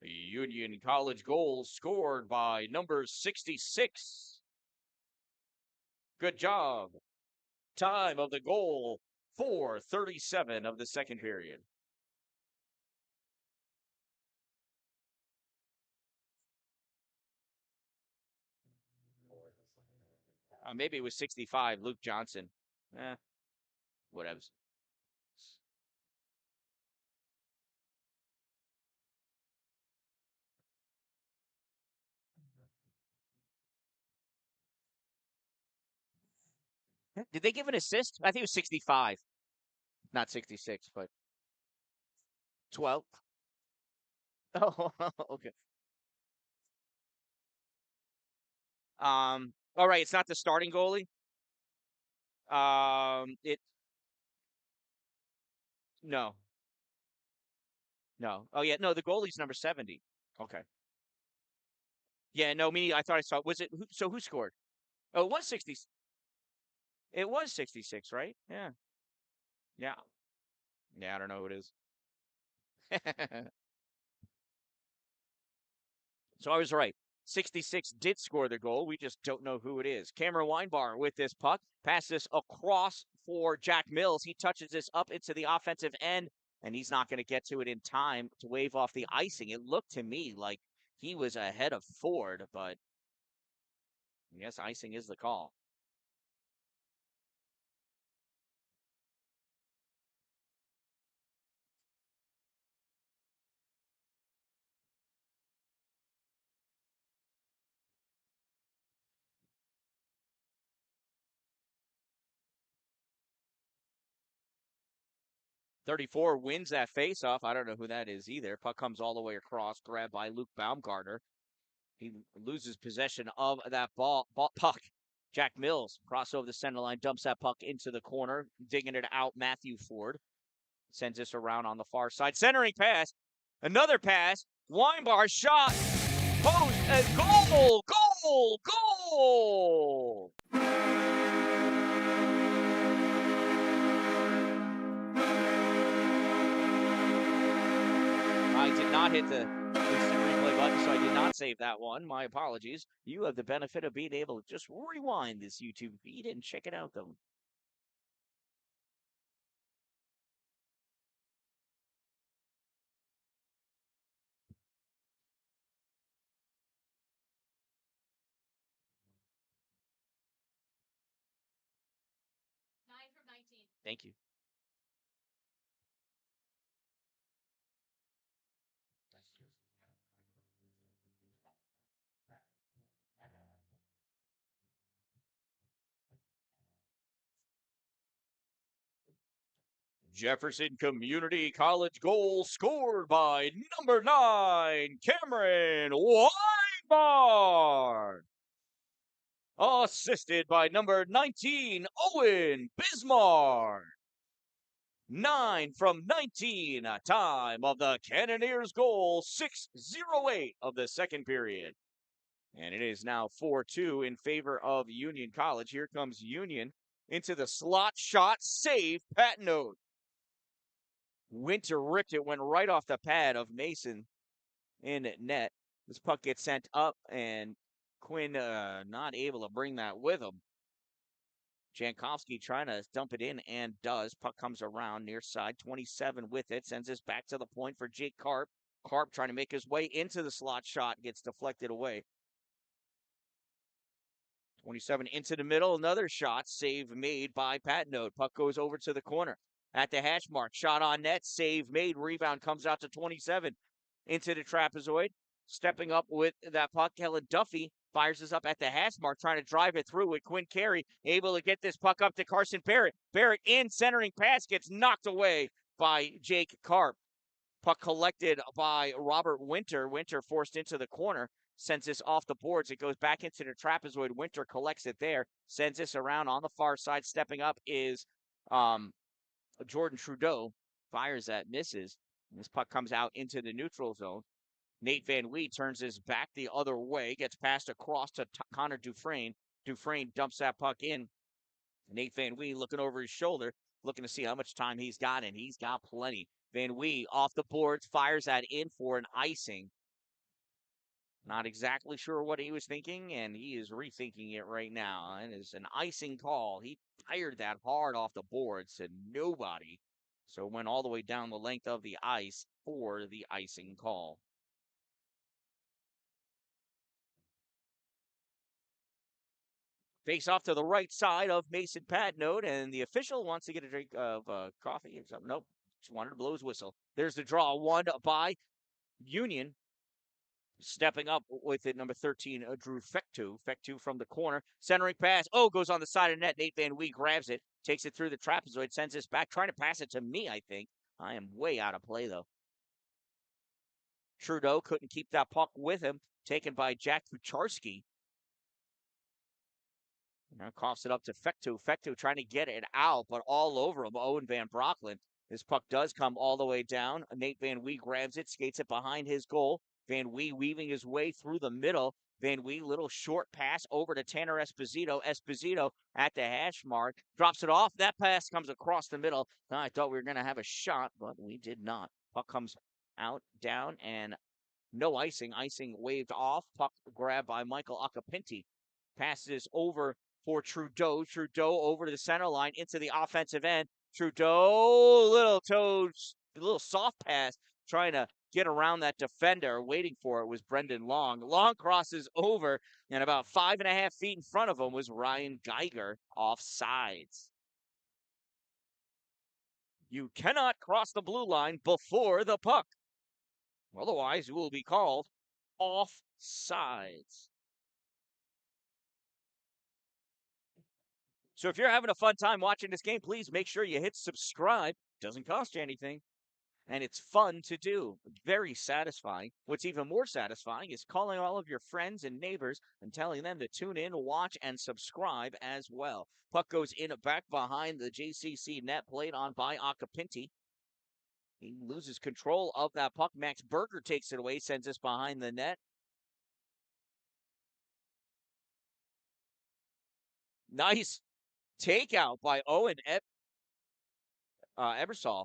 The Union College goal scored by number 66. Good job. Time of the goal, 4:37 of the second period. Maybe it was 65, Luke Johnson. Whatever. Did they give an assist? I think it was 65. Not 66, but 12. Oh, okay. All right, it's not the starting goalie. It no, no. Oh yeah, no. The goalie's number 70. Okay. Yeah, no. I thought I saw. Was it? So who scored? Oh, it was 60. It was 66, right? Yeah, yeah, yeah. I don't know who it is. So I was right. 66 did score the goal. We just don't know who it is. Cameron Weinbar with this puck. Pass this across for Jack Mills. He touches this up into the offensive end, and he's not going to get to it in time to wave off the icing. It looked to me like he was ahead of Ford, but I guess icing is the call. 34 wins that faceoff. I don't know who that is either. Puck comes all the way across, grabbed by Luke Baumgartner. He loses possession of that puck. Jack Mills cross over the center line, dumps that puck into the corner, digging it out. Matthew Ford sends this around on the far side. Centering pass, another pass. Weinbar shot, post, and goal, goal, goal. I did not hit the instant replay button, so I did not save that one. My apologies. You have the benefit of being able to just rewind this YouTube feed and check it out, though. Thank you. Jefferson Community College goal scored by number 9, Cameron Weimar. Assisted by number 19, Owen Bismarck. 9 from 19, time of the Cannoneers goal, 6:08 of the second period. And it is now 4-2 in favor of Union College. Here comes Union into the slot shot, save, Patnote. Winter ripped it, went right off the pad of Mason in net. This puck gets sent up, and Quinn not able to bring that with him. Jankowski trying to dump it in and does. Puck comes around near side. 27 with it. Sends this back to the point for Jake Karp. Karp trying to make his way into the slot shot. Gets deflected away. 27 into the middle. Another shot. Save made by Patnote. Puck goes over to the corner. At the hash mark. Shot on net. Save made. Rebound comes out to 27. Into the trapezoid. Stepping up with that puck. Kellen Duffy fires this up at the hash mark, trying to drive it through with Quinn Carey, able to get this puck up to Carson Barrett. Barrett in, centering pass, gets knocked away by Jake Karp. Puck collected by Robert Winter. Winter forced into the corner, sends this off the boards. It goes back into the trapezoid. Winter collects it there, sends this around on the far side. Stepping up is Jordan Trudeau. Fires that, misses. This puck comes out into the neutral zone. Nate Van Wee turns his back the other way, gets passed across to Connor Dufresne. Dufresne dumps that puck in. Nate Van Wee looking over his shoulder, looking to see how much time he's got, and he's got plenty. Van Wee off the boards, fires that in for an icing. Not exactly sure what he was thinking, and he is rethinking it right now. And it's an icing call. He fired that hard off the boards to nobody. So went all the way down the length of the ice for the icing call. Face off to the right side of Mason Patnote, and the official wants to get a drink of coffee or something. Nope, just wanted to blow his whistle. There's the draw, one by Union. Stepping up with it, number 13, Drew Fectu. Fectu from the corner, centering pass. Oh, goes on the side of net. Nate Van Wee grabs it, takes it through the trapezoid, sends this back, trying to pass it to me, I think. I am way out of play, though. Trudeau couldn't keep that puck with him, taken by Jack Kucharski. Now coughs it up to Fectu. Fectu trying to get it out, but all over him. Owen Van Brocklin. This puck does come all the way down. Nate Van Wee grabs it, skates it behind his goal. Van Wee weaving his way through the middle. Van Wee, little short pass over to Tanner Esposito. Esposito at the hash mark, drops it off. That pass comes across the middle. I thought we were going to have a shot, but we did not. Puck comes out, down, and no icing. Icing waved off. Puck grabbed by Michael Acapinti. Passes over for Trudeau. Trudeau over to the center line into the offensive end. Trudeau, little soft pass, trying to get around that defender. Waiting for it was Brendan Long. Long crosses over, and about 5.5 feet in front of him was Ryan Geiger, offsides. You cannot cross the blue line before the puck. Otherwise, you will be called offsides. So if you're having a fun time watching this game, please make sure you hit subscribe. Doesn't cost you anything. And it's fun to do. Very satisfying. What's even more satisfying is calling all of your friends and neighbors and telling them to tune in, watch, and subscribe as well. Puck goes in back behind the JCC net, played on by Acapinti. He loses control of that puck. Max Berger takes it away, sends this behind the net. Nice takeout by Owen Ebersol.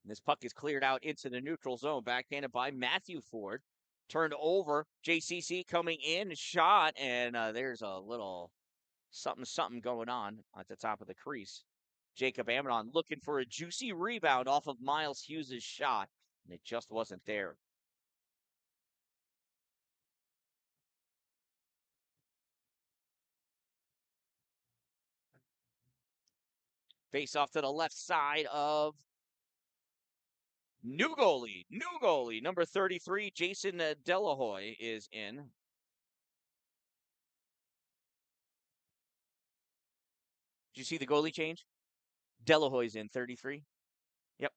This puck is cleared out into the neutral zone, backhanded by Matthew Ford. Turned over, JCC coming in, shot, and there's a little something going on at the top of the crease. Jacob Amidon looking for a juicy rebound off of Miles Hughes' shot, and it just wasn't there. Face off to the left side of new goalie, number 33, Jason Delahoy is in. Did you see the goalie change? Delahoy's in 33. Yep.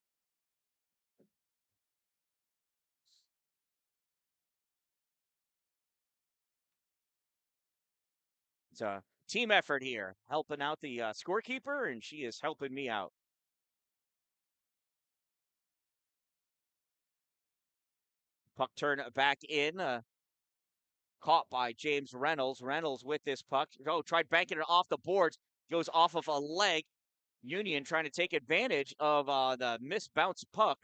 It's a team effort here, helping out the scorekeeper, and she is helping me out. Puck turn back in, caught by James Reynolds. Reynolds with this puck. Oh, tried banking it off the boards. Goes off of a leg. Union trying to take advantage of the misbounced puck.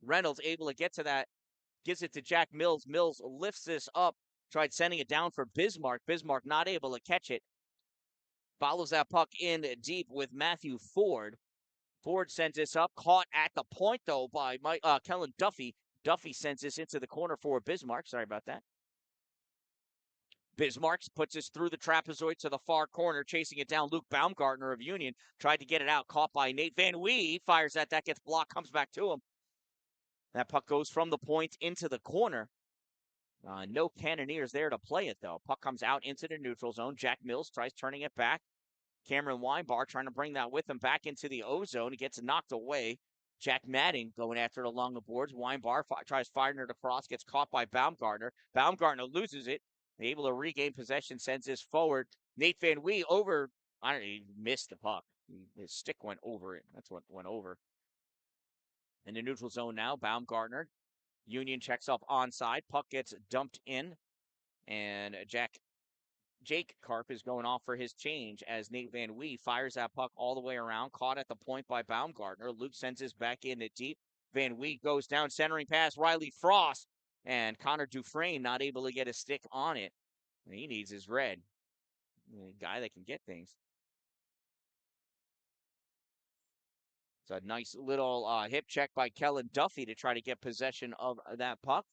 Reynolds able to get to that. Gives it to Jack Mills. Mills lifts this up. Tried sending it down for Bismarck. Bismarck not able to catch it. Follows that puck in deep with Matthew Ford. Ford sends this up. Caught at the point, though, by Kellen Duffy. Duffy sends this into the corner for Bismarck. Sorry about that. Bismarck puts this through the trapezoid to the far corner, chasing it down. Luke Baumgartner of Union tried to get it out, caught by Nate Van Wee. Fires that gets blocked, comes back to him. That puck goes from the point into the corner. No Cannoneers there to play it, though. Puck comes out into the neutral zone. Jack Mills tries turning it back. Cameron Weinbar trying to bring that with him back into the O zone. He gets knocked away. Jack Madding going after it along the boards. Weinbar tries firing it across, gets caught by Baumgartner. Baumgartner loses it. Able to regain possession, sends this forward. Nate Van Wee over. I don't know, he missed the puck. His stick went over it. That's what went over. In the neutral zone now, Baumgartner. Union checks up onside. Puck gets dumped in. And Jake Karp is going off for his change as Nate Van Wee fires that puck all the way around. Caught at the point by Baumgartner. Luke sends this back in it deep. Van Wee goes down, centering pass. Riley Frost. And Connor Dufresne not able to get a stick on it. He needs his red. A guy that can get things. It's a nice little hip check by Kellen Duffy to try to get possession of that puck.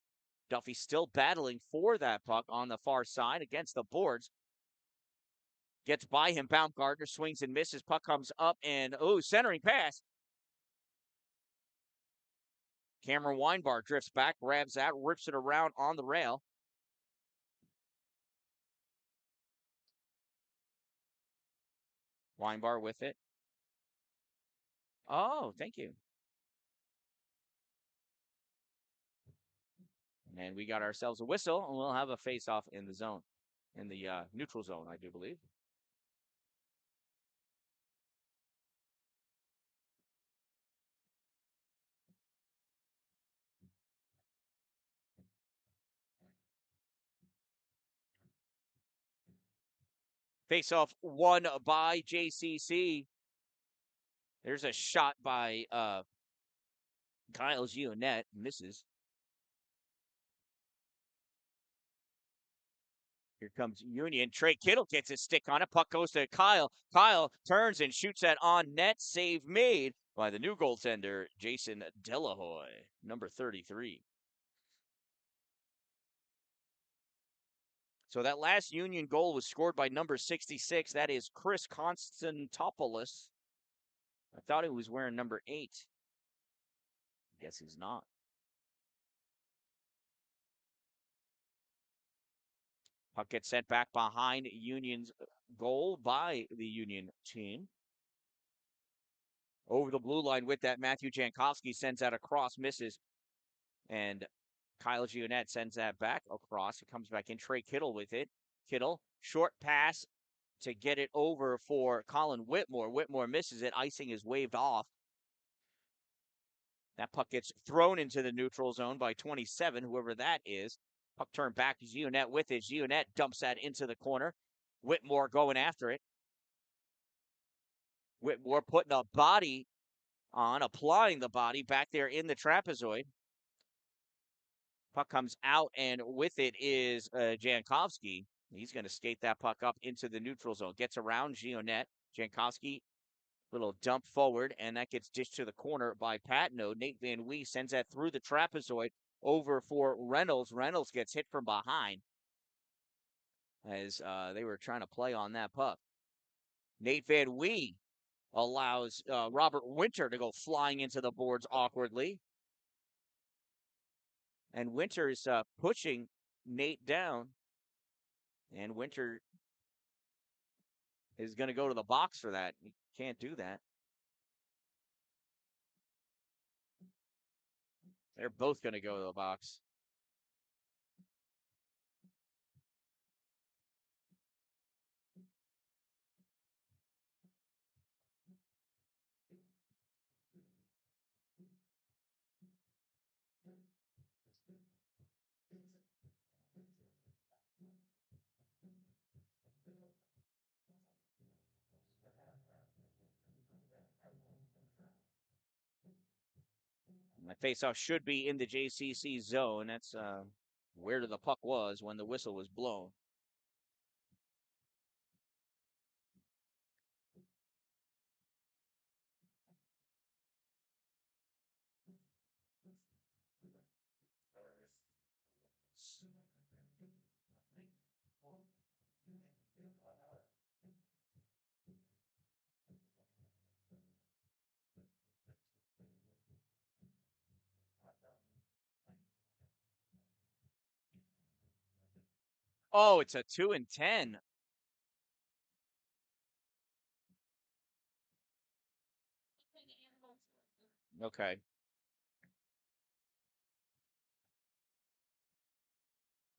Duffy still battling for that puck on the far side against the boards. Gets by him. Baumgartner swings and misses. Puck comes up and, centering pass. Cameron Weinbar drifts back, grabs that, rips it around on the rail. Weinbar with it. Oh, thank you. And we got ourselves a whistle, and we'll have a face-off in the zone, in the neutral zone, I do believe. Face-off won by JCC. There's a shot by Kyle Gionette. Misses. Here comes Union. Trey Kittle gets his stick on it. Puck goes to Kyle. Kyle turns and shoots that on net. Save made by the new goaltender, Jason Delahoy, number 33. So that last Union goal was scored by number 66. That is Chris Constantopoulos. I thought he was wearing number 8. Guess he's not. Puck gets sent back behind Union's goal by the Union team. Over the blue line with that, Matthew Jankowski sends that across, misses. And Kyle Gionette sends that back across. It comes back in. Trey Kittle with it. Kittle, short pass to get it over for Colin Whitmore. Whitmore misses it. Icing is waved off. That puck gets thrown into the neutral zone by 27, whoever that is. Puck turned back to Gionette with it. Gionette dumps that into the corner. Whitmore going after it. Whitmore putting a body on, applying the body back there in the trapezoid. Puck comes out, and with it is Jankowski. He's going to skate that puck up into the neutral zone. Gets around Gionette. Jankowski, little dump forward, and that gets dished to the corner by Patno. Nate Van Wee sends that through the trapezoid over for Reynolds. Reynolds gets hit from behind as they were trying to play on that puck. Nate Van Wee allows Robert Winter to go flying into the boards awkwardly. And Winter is pushing Nate down. And Winter is going to go to the box for that. He can't do that. They're both going to go to the box. My faceoff should be in the JCC zone. That's where the puck was when the whistle was blown. Oh, it's a 2 and 10. Okay.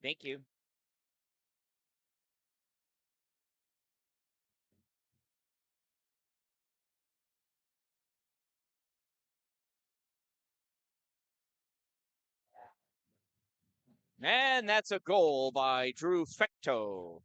Thank you. And that's a goal by Drew Fecto.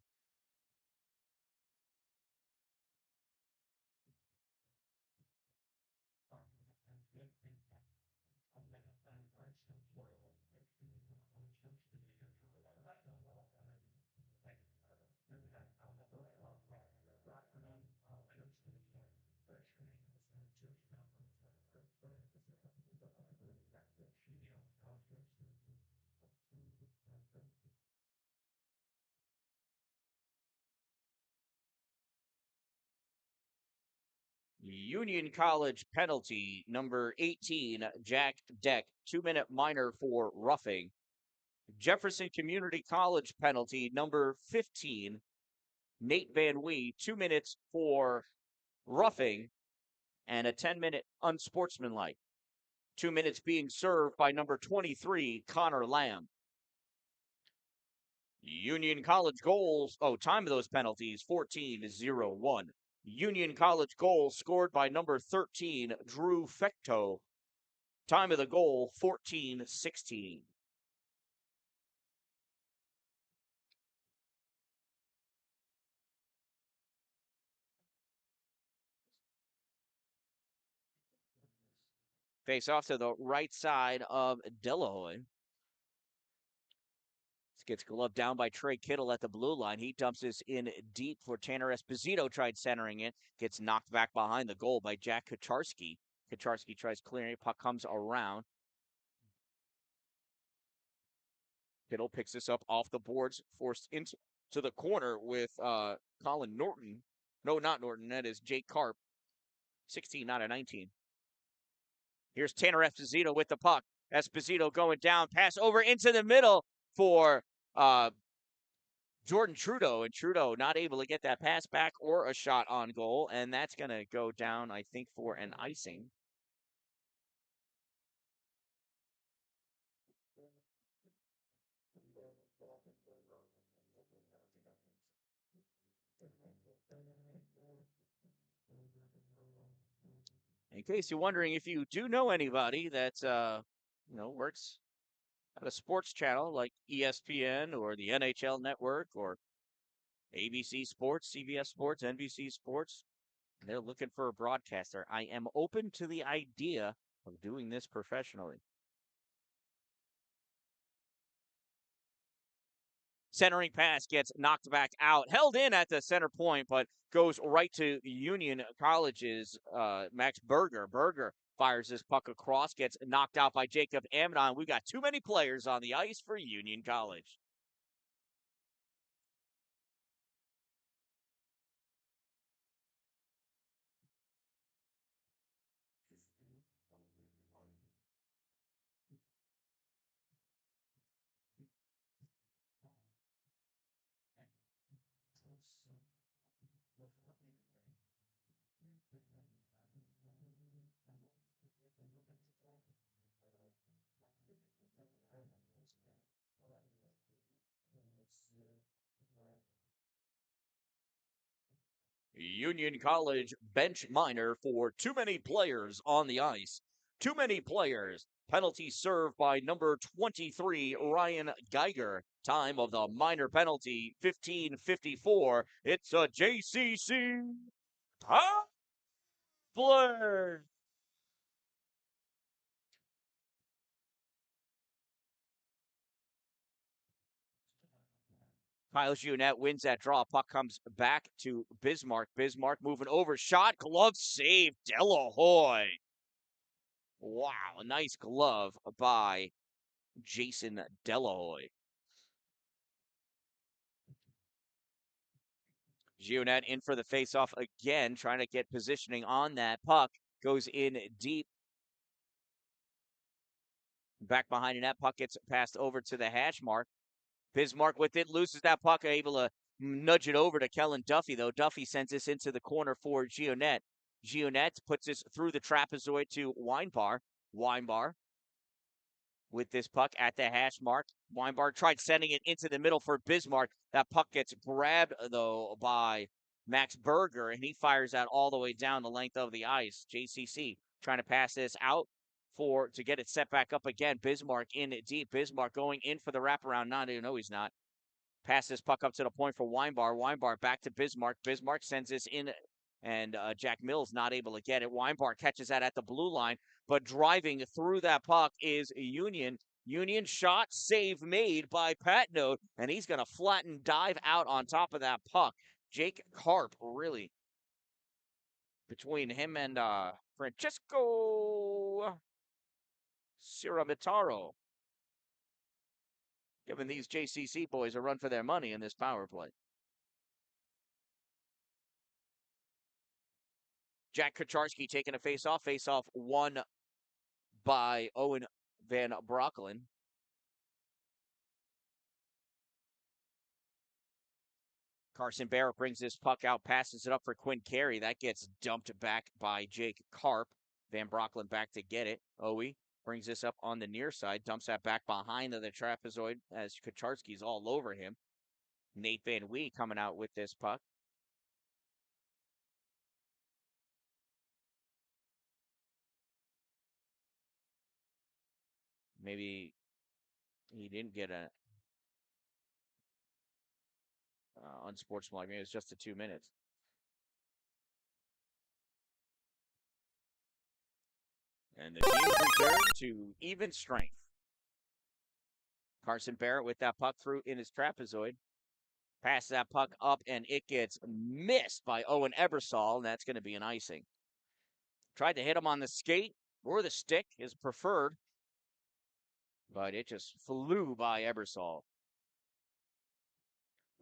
Union College penalty number 18, Jack Deck, 2-minute minor for roughing. Jefferson Community College penalty number 15, Nate Van Wee, 2 minutes for roughing and a 10-minute unsportsmanlike. 2 minutes being served by number 23, Connor Lamb. Union College goals. Oh, time of those penalties 14-0-1. Union College goal scored by number 13, Drew Fecto. Time of the goal 14-16. Face off to the right side of DIII. This gets gloved down by Trey Kittle at the blue line. He dumps this in deep for Tanner Esposito. Tried centering it. Gets knocked back behind the goal by Jack Kucharski. Kucharski tries clearing it. Puck comes around. Kittle picks this up off the boards, forced into the corner with Colin Norton. No, not Norton. That is Jake Karp. 16 out of 19. Here's Tanner Esposito with the puck. Esposito going down, pass over into the middle for Jordan Trudeau, and Trudeau not able to get that pass back or a shot on goal, and that's going to go down, I think, for an icing. In case you're wondering if you do know anybody that works at a sports channel like ESPN or the NHL Network or ABC Sports, CBS Sports, NBC Sports, they're looking for a broadcaster. I am open to the idea of doing this professionally. Centering pass gets knocked back out, held in at the center point, but goes right to Union College's Max Berger. Berger fires this puck across, gets knocked out by Jacob Amnon. We've got too many players on the ice for Union College. Union College bench minor for too many players on the ice. Too many players. Penalty served by number 23, Ryan Geiger. Time of the minor penalty, 15:54. It's a JCC power play. Kyle Junet wins that draw. Puck comes back to Bismarck. Bismarck moving over. Shot, glove save. Delahoy. Wow, a nice glove by Jason Delahoy. Gionette in for the faceoff again, trying to get positioning on that puck. Goes in deep. Back behind the net, puck gets passed over to the hash mark. Bismarck with it, loses that puck, able to nudge it over to Kellen Duffy, though. Duffy sends this into the corner for Gionette. Gionette puts this through the trapezoid to Weinbar. Weinbar with this puck at the hash mark. Weinbar tried sending it into the middle for Bismarck. That puck gets grabbed, though, by Max Berger, and he fires that all the way down the length of the ice. JCC trying to pass this out to get it set back up again. Bismarck in deep. Bismarck going in for the wraparound. No, he's not. Pass this puck up to the point for Weinbar. Weinbar back to Bismarck. Bismarck sends this in, and Jack Mills not able to get it. Weinbar catches that at the blue line, but driving through that puck is Union. Union shot, save made by Patnode, and he's going to flatten dive out on top of that puck. Jake Karp, really, between him and Francesco Ciramitaro, giving these JCC boys a run for their money in this power play. Jack Kucharski taking a face-off. Face-off won by Owen Van Brockelen. Carson Barrett brings this puck out, passes it up for Quinn Carey. That gets dumped back by Jake Karp. Van Brockelen back to get it. Owie brings this up on the near side, dumps that back behind the trapezoid as Kucharski's all over him. Nate Van Wee coming out with this puck. Maybe he didn't get a unsportsmanlike. Maybe it was just the 2 minutes. And the team returned to even strength. Carson Barrett with that puck through in his trapezoid. Passes that puck up, and it gets missed by Owen Ebersol, and that's going to be an icing. Tried to hit him on the skate or the stick, is preferred, but it just flew by Ebersol.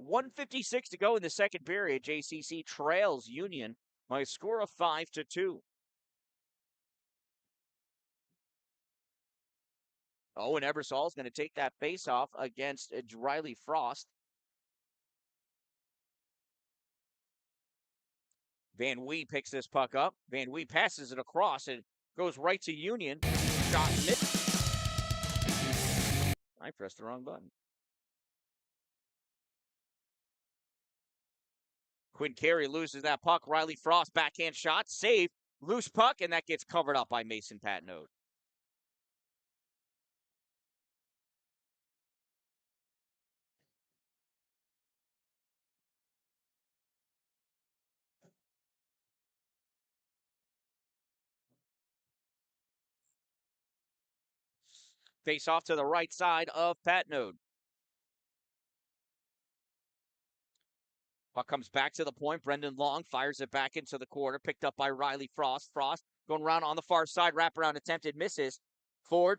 1:56 to go in the second period. JCC trails Union by a score of 5-2. Owen Ebersol is going to take that face-off against Riley Frost. Van Wee picks this puck up. Van Wee passes it across and goes right to Union. Shot missed. I pressed the wrong button. Quinn Carey loses that puck. Riley Frost backhand shot, save, loose puck, and that gets covered up by Mason Patnode. Face off to the right side of Patnode. Puck comes back to the point. Brendan Long fires it back into the corner. Picked up by Riley Frost. Frost going around on the far side. Wraparound attempted. Misses. Long.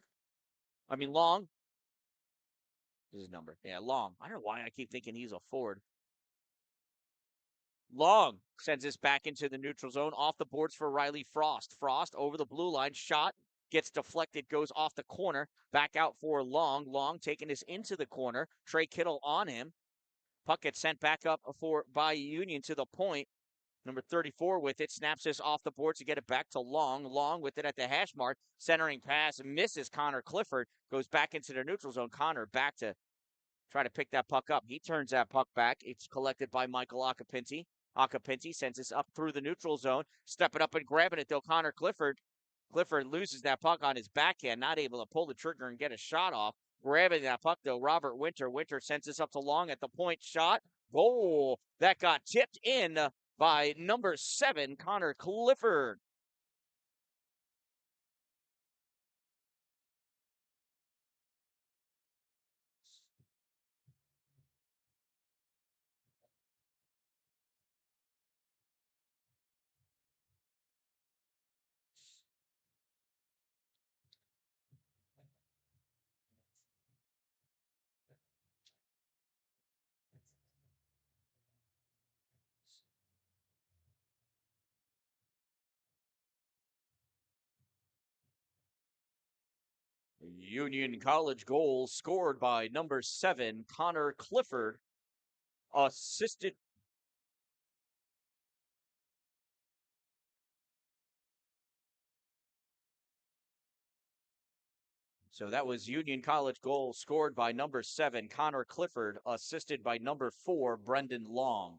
This is his number. Yeah, Long. I don't know why I keep thinking he's a forward. Long sends this back into the neutral zone. Off the boards for Riley Frost. Frost over the blue line. Shot. Gets deflected. Goes off the corner. Back out for Long. Long taking this into the corner. Trey Kittle on him. Puck gets sent back up by Union to the point. Number 34 with it. Snaps this off the board to get it back to Long. Long with it at the hash mark. Centering pass. Misses Connor Clifford. Goes back into the neutral zone. Connor back to try to pick that puck up. He turns that puck back. It's collected by Michael Acapinti. Acapinti sends this up through the neutral zone, stepping up and grabbing it, though. Connor Clifford. Clifford loses that puck on his backhand, not able to pull the trigger and get a shot off. Grabbing that puck, though, Robert Winter. Winter sends this up to Long at the point. Shot. Goal. That got tipped in by number 7, Connor Clifford. Union College goal scored by number 7, Connor Clifford. Assisted. So that was Union College goal scored by number 7, Connor Clifford, assisted by number 4, Brendan Long.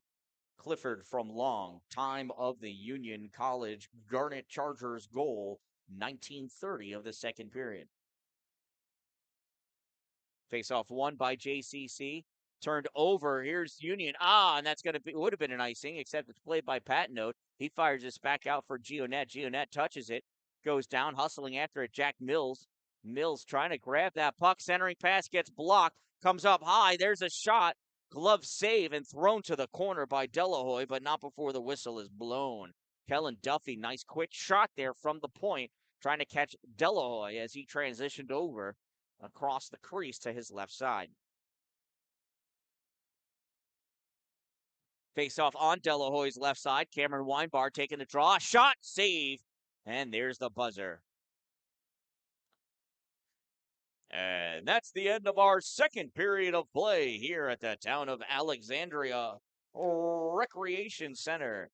Clifford from Long, time of the Union College Garnet Chargers goal, 19:30 of the second period. Face-off won by JCC. Turned over. Here's Union. And that's going to be, would have been an icing, except it's played by Patnote. He fires this back out for Gionet. Gionet touches it, goes down, hustling after it. Jack Mills. Mills trying to grab that puck. Centering pass gets blocked. Comes up high. There's a shot. Glove save and thrown to the corner by Delahoy, but not before the whistle is blown. Kellen Duffy, nice quick shot there from the point, trying to catch Delahoy as he transitioned over across the crease to his left side. Face off on Delahoy's left side. Cameron Weinbar taking the draw. Shot, save, and there's the buzzer. And that's the end of our second period of play here at the town of Alexandria Recreation Center.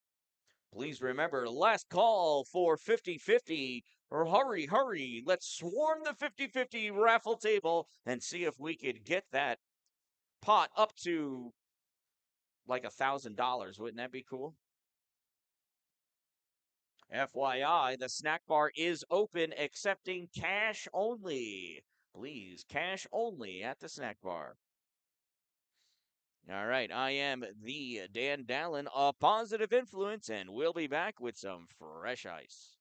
Please remember, last call for 50-50. Or hurry, hurry. Let's swarm the 50-50 raffle table and see if we could get that pot up to like $1,000. Wouldn't that be cool? FYI, the snack bar is open, accepting cash only. Please, cash only at the snack bar. All right, I am the Dan-Dalin, a positive influence, and we'll be back with some fresh ice.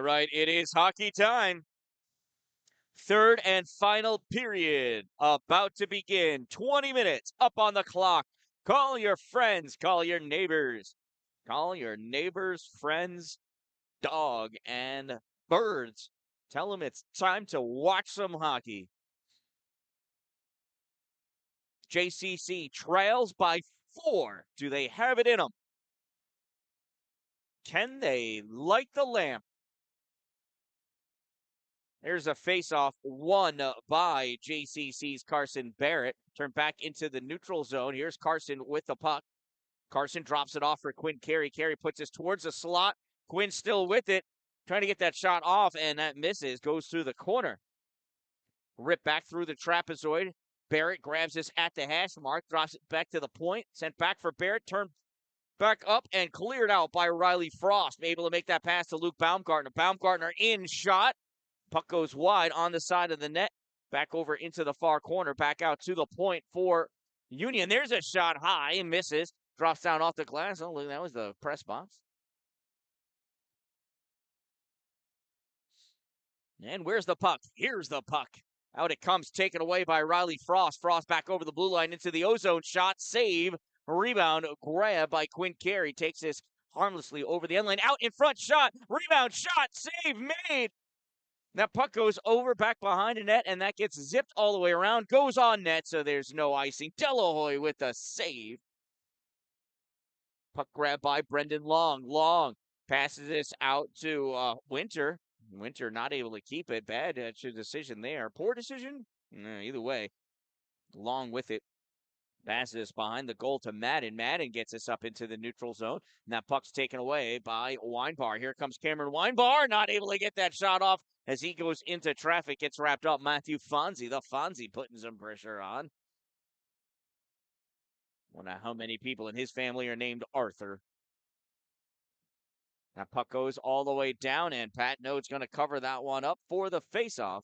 right, it is hockey time. Third and final period about to begin. 20 minutes up on the clock. Call your friends, call your neighbors, friends, dog, and birds. Tell them it's time to watch some hockey. JCC trails by 4. Do they have it in them? Can they light the lamp? There's a face-off won by JCC's Carson Barrett. Turned back into the neutral zone. Here's Carson with the puck. Carson drops it off for Quinn Carey. Carey puts this towards the slot. Quinn still with it. Trying to get that shot off, and that misses. Goes through the corner. Ripped back through the trapezoid. Barrett grabs this at the hash mark. Drops it back to the point. Sent back for Barrett. Turned back up and cleared out by Riley Frost. Able to make that pass to Luke Baumgartner. Baumgartner in shot. Puck goes wide on the side of the net. Back over into the far corner. Back out to the point for Union. There's a shot high and misses. Drops down off the glass. Oh, look, that was the press box. And where's the puck? Here's the puck. Out it comes, taken away by Riley Frost. Frost back over the blue line into the ozone shot. Save. Rebound. Grab by Quinn Carey. Takes this harmlessly over the end line. Out in front. Shot. Rebound. Shot. Save made. That puck goes over back behind the net, and that gets zipped all the way around. Goes on net, so there's no icing. Delahoy with a save. Puck grab by Brendan Long. Long passes this out to Winter. Winter not able to keep it. Bad decision there. Poor decision? Either way. Long with it. Passes behind the goal to Madden. Madden gets us up into the neutral zone. And that puck's taken away by Weinbar. Here comes Cameron Weinbar. Not able to get that shot off as he goes into traffic. Gets wrapped up. Matthew Fonzie. The Fonzie putting some pressure on. Wonder how many people in his family are named Arthur. That puck goes all the way down, and Pat Node's going to cover that one up for the faceoff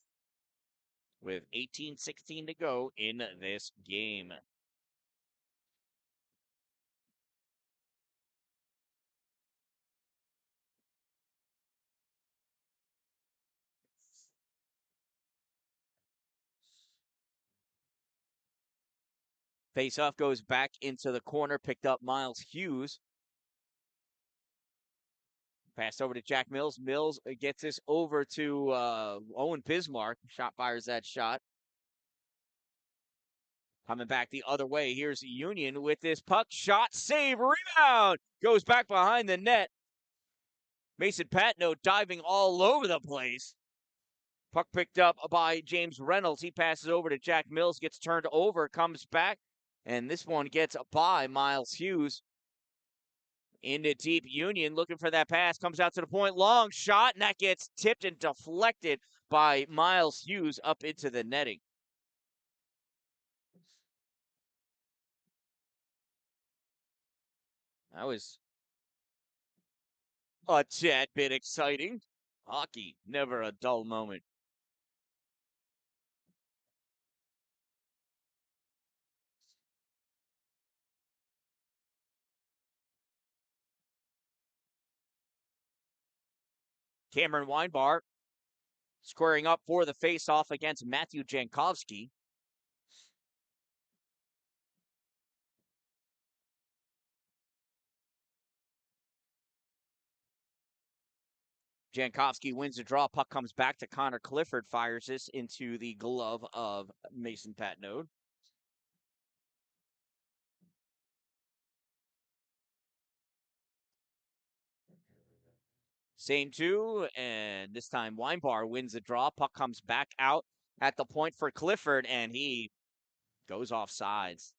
with 18:16 to go in this game. Faceoff goes back into the corner, picked up Miles Hughes. Passed over to Jack Mills. Mills gets this over to Owen Bismarck. Shot fires that shot. Coming back the other way. Here's Union with this puck. Shot, save, rebound. Goes back behind the net. Mason Patno diving all over the place. Puck picked up by James Reynolds. He passes over to Jack Mills. Gets turned over. Comes back. And this one gets by Miles Hughes. Into deep Union, looking for that pass, comes out to the point, long shot, and that gets tipped and deflected by Miles Hughes up into the netting. That was a tad bit exciting. Hockey, never a dull moment. Cameron Weinbar squaring up for the face-off against Matthew Jankowski. Jankowski wins the draw. Puck comes back to Connor Clifford. Fires this into the glove of Mason Patnode. Same two, and this time Weinbar wins the draw. Puck comes back out at the point for Clifford, and he goes off sides.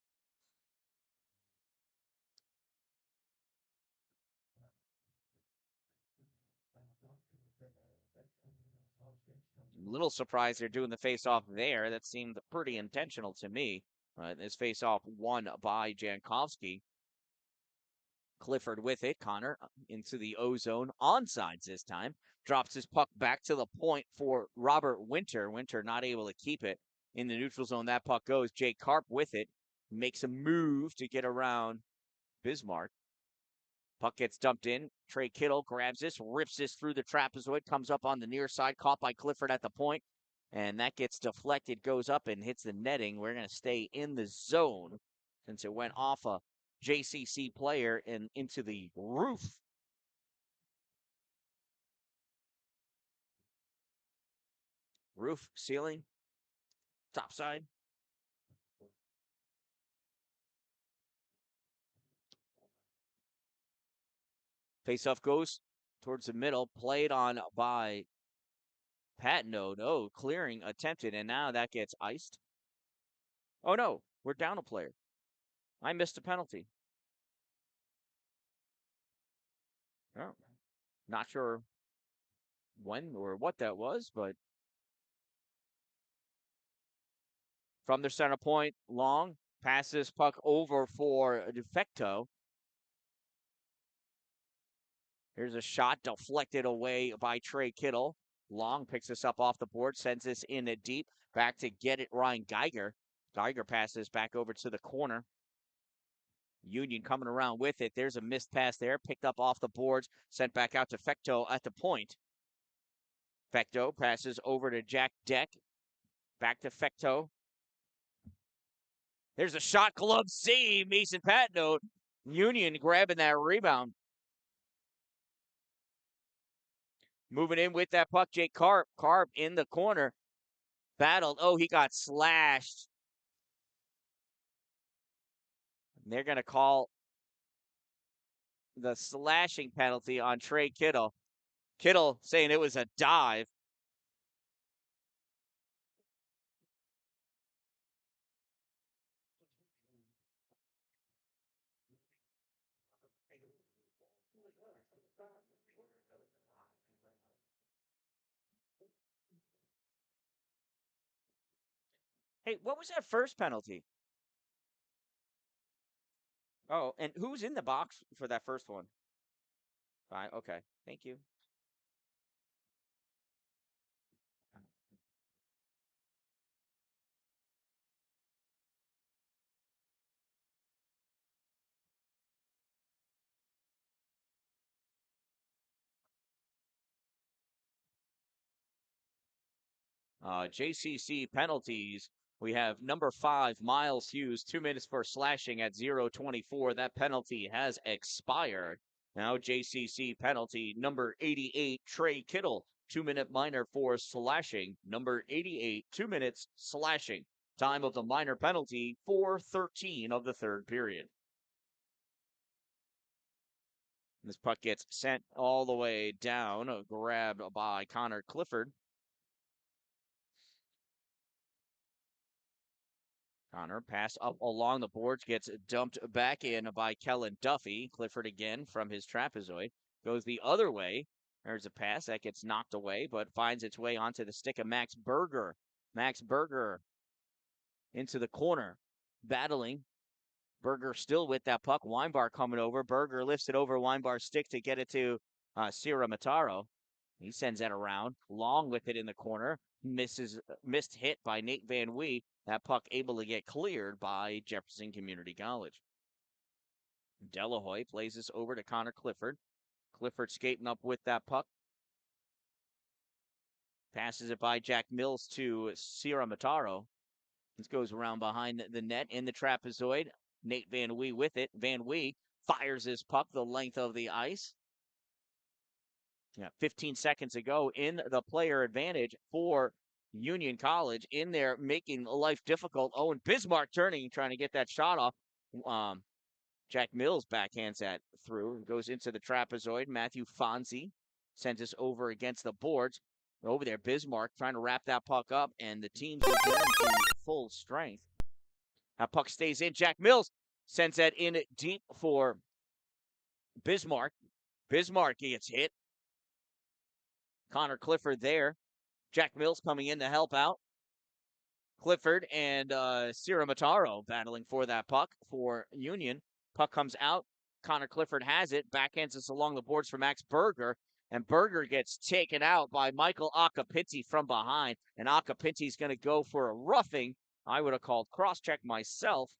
Little surprised they're doing the face-off there. That seemed pretty intentional to me. This face-off won by Jankowski. Clifford with it. Connor into the O-zone. Onsides this time. Drops his puck back to the point for Robert Winter. Winter not able to keep it. In the neutral zone, that puck goes. Jake Karp with it. Makes a move to get around Bismarck. Puck gets dumped in. Trey Kittle grabs this, rips this through the trapezoid, comes up on the near side, caught by Clifford at the point, and that gets deflected, goes up and hits the netting. We're going to stay in the zone since it went off a JCC player and into the roof. Roof, ceiling, top side. Faceoff goes towards the middle, played on by Patno. No, clearing attempted, and now that gets iced. Oh no, we're down a player. I missed a penalty. Oh, not sure when or what that was, but from the center point, Long passes puck over for Defecto. Here's a shot deflected away by Trey Kittle. Long picks this up off the board, sends this in a deep. Back to get it, Ryan Geiger. Geiger passes back over to the corner. Union coming around with it. There's a missed pass there, picked up off the boards, sent back out to Fecto at the point. Fecto passes over to Jack Deck. Back to Fecto. There's a shot, glove save, Mason Patno. Union grabbing that rebound. Moving in with that puck, Jake Carp. Carp in the corner. Battled. Oh, he got slashed. They're going to call the slashing penalty on Trey Kittle. Kittle saying it was a dive. Hey, what was that first penalty? Oh, and who's in the box for that first one? Fine. Okay. Thank you. JCC penalties. We have number 5, Miles Hughes, 2 minutes for slashing at 0:24. That penalty has expired. Now JCC penalty number 88, Trey Kittle, 2-minute minor for slashing. Number 88, 2 minutes slashing. Time of the minor penalty, 4:13 of the third period. This puck gets sent all the way down, grabbed by Connor Clifford. Connor pass up along the boards, gets dumped back in by Kellen Duffy. Clifford again from his trapezoid. Goes the other way. There's a pass that gets knocked away, but finds its way onto the stick of Max Berger. Max Berger into the corner, battling. Berger still with that puck. Weinbar coming over. Berger lifts it over Weinbar's stick to get it to Sierra Mataro. He sends that around. Long with it in the corner. Missed hit by Nate Van Wee. That puck able to get cleared by Jefferson Community College. Delahoy plays this over to Connor Clifford. Clifford skating up with that puck. Passes it by Jack Mills to Sierra Mataro. This goes around behind the net in the trapezoid. Nate Van Wee with it. Van Wee fires his puck the length of the ice. 15 seconds ago in the player advantage for Union College in there making life difficult. Owen Bismarck turning, trying to get that shot off. Jack Mills backhands that through, goes into the trapezoid. Matthew Fonzie sends us over against the boards. Over there, Bismarck trying to wrap that puck up, and the team's return to full strength. That puck stays in. Jack Mills sends that in deep for Bismarck. Bismarck gets hit. Connor Clifford there. Jack Mills coming in to help out. Clifford and Sierra Mataro battling for that puck for Union. Puck comes out. Connor Clifford has it. Backhands us along the boards for Max Berger. And Berger gets taken out by Michael Acapinti from behind. And Acapinti's going to go for a roughing. I would have called cross-check myself.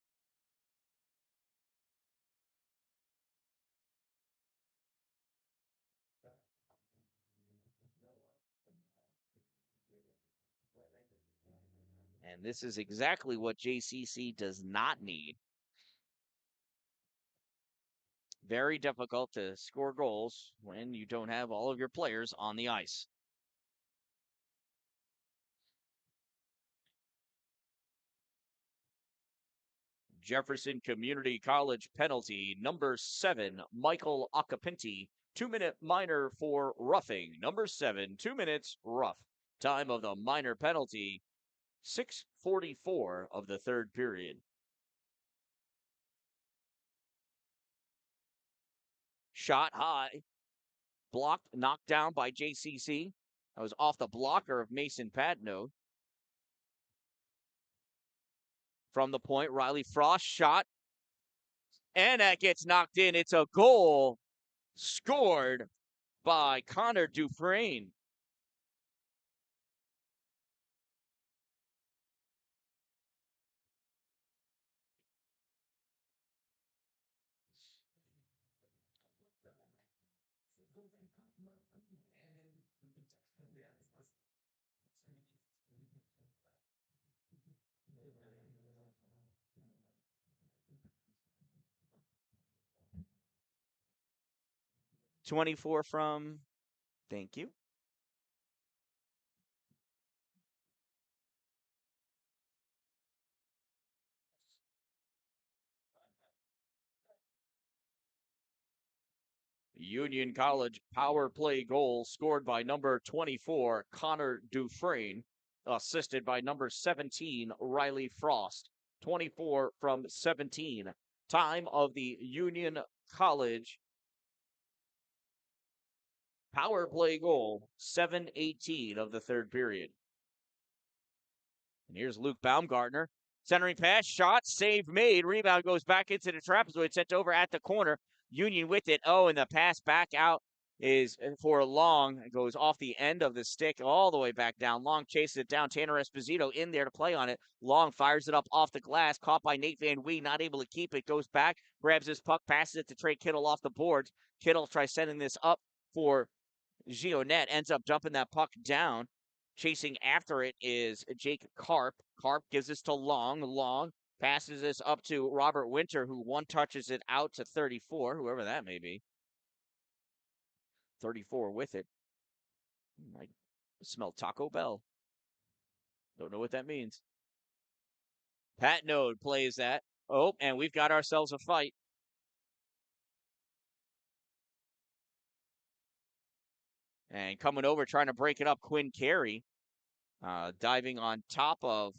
And this is exactly what JCC does not need. Very difficult to score goals when you don't have all of your players on the ice. Jefferson Community College penalty, number 7, Michael Acapinti. 2-minute minor for roughing. Number 7, 2 minutes rough. Time of the minor penalty, 6:44 of the third period. Shot high, blocked, knocked down by JCC. That was off the blocker of Mason Patno. From the point, Riley Frost shot, and that gets knocked in. It's a goal scored by Connor Dufresne. '24 from, thank you. Union College power play goal scored by number 24, Connor Dufresne, assisted by number 17, Riley Frost. 24 from 17. Time of the Union College power play goal, 7:18 of the third period. And here's Luke Baumgartner. Centering pass, shot, save made. Rebound goes back into the trapezoid, sent over at the corner. Union with it. Oh, and the pass back out is for Long. It goes off the end of the stick all the way back down. Long chases it down. Tanner Esposito in there to play on it. Long fires it up off the glass. Caught by Nate Van Wee. Not able to keep it. Goes back. Grabs his puck. Passes it to Trey Kittle off the boards. Kittle tries sending this up for Gionnet. Ends up dumping that puck down. Chasing after it is Jake Karp. Karp gives this to Long. Long passes this up to Robert Winter, who one touches it out to 34, whoever that may be. 34 with it. I smell Taco Bell. Don't know what that means. Pat Node plays that. Oh, and we've got ourselves a fight. And coming over, trying to break it up, Quinn Carey. Diving on top of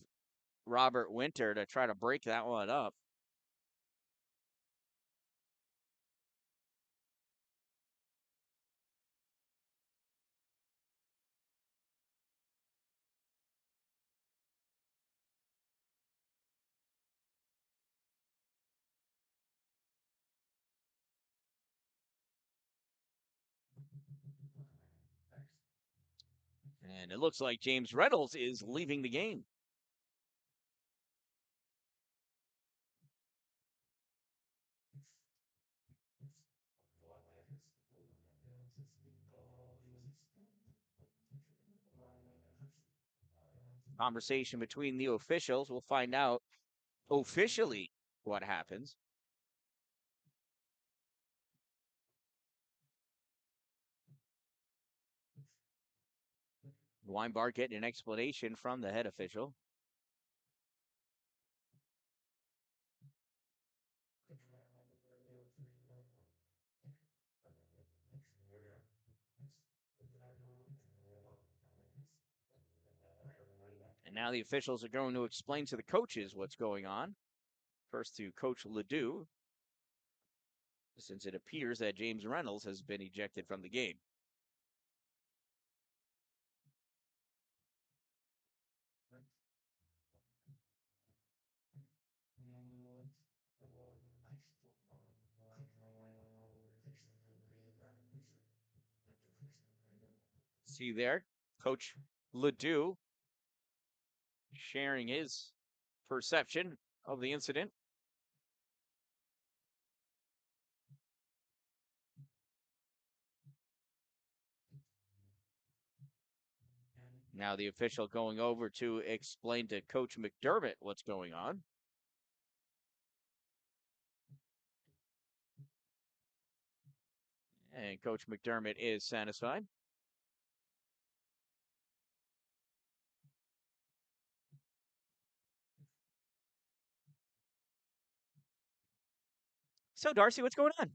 Robert Winter to try to break that one up. And it looks like James Reynolds is leaving the game. Conversation between the officials. We'll find out officially what happens. Weinbart getting an explanation from the head official. And now the officials are going to explain to the coaches what's going on. First to Coach Ledoux, since it appears that James Reynolds has been ejected from the game. See there, Coach Ledoux sharing his perception of the incident. Now the official going over to explain to Coach McDermott what's going on. And Coach McDermott is satisfied. So, Darcy, what's going on?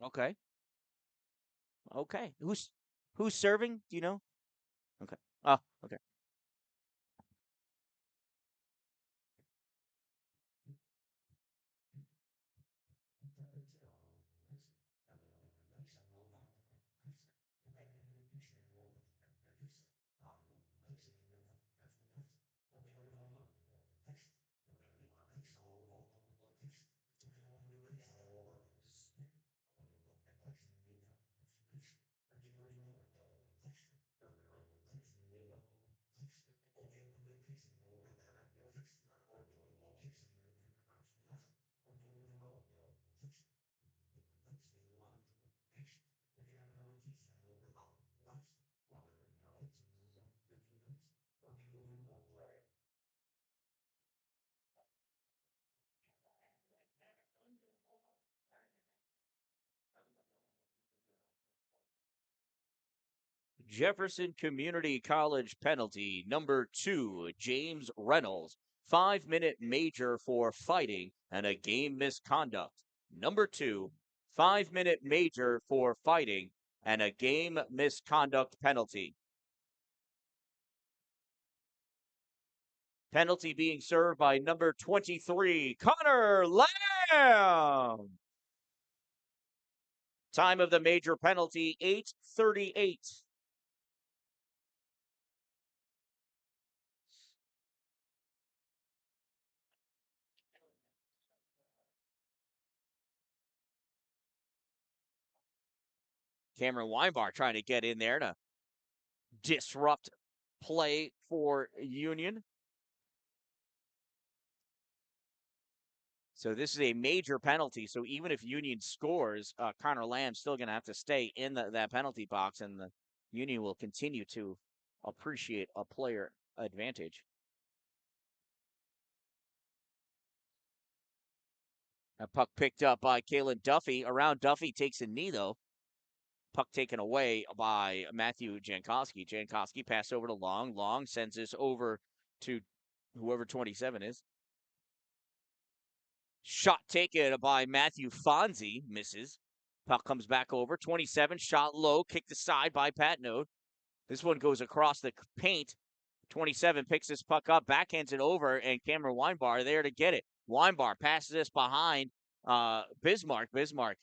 Okay. Okay. Who's serving? Do you know? Okay. Oh, okay. Jefferson Community College penalty number 2, James Reynolds. 5-minute major for fighting and a game misconduct. Number 2, 5-minute major for fighting and a game misconduct penalty. Penalty being served by number 23, Connor Lamb. Time of the major penalty, 8:38. Cameron Weinbar trying to get in there to disrupt play for Union. So this is a major penalty. So even if Union scores, Connor Lamb's still going to have to stay in that penalty box, and the Union will continue to appreciate a player advantage. A puck picked up by Kalen Duffy. Around Duffy takes a knee, though. Puck taken away by Matthew Jankowski. Jankowski passed over to Long. Long sends this over to whoever 27 is. Shot taken by Matthew Fonzie. Misses. Puck comes back over. 27, shot low, kicked aside by Pat Node. This one goes across the paint. 27 picks this puck up, backhands it over, and Cameron Weinbar there to get it. Weinbar passes this behind Bismarck. Bismarck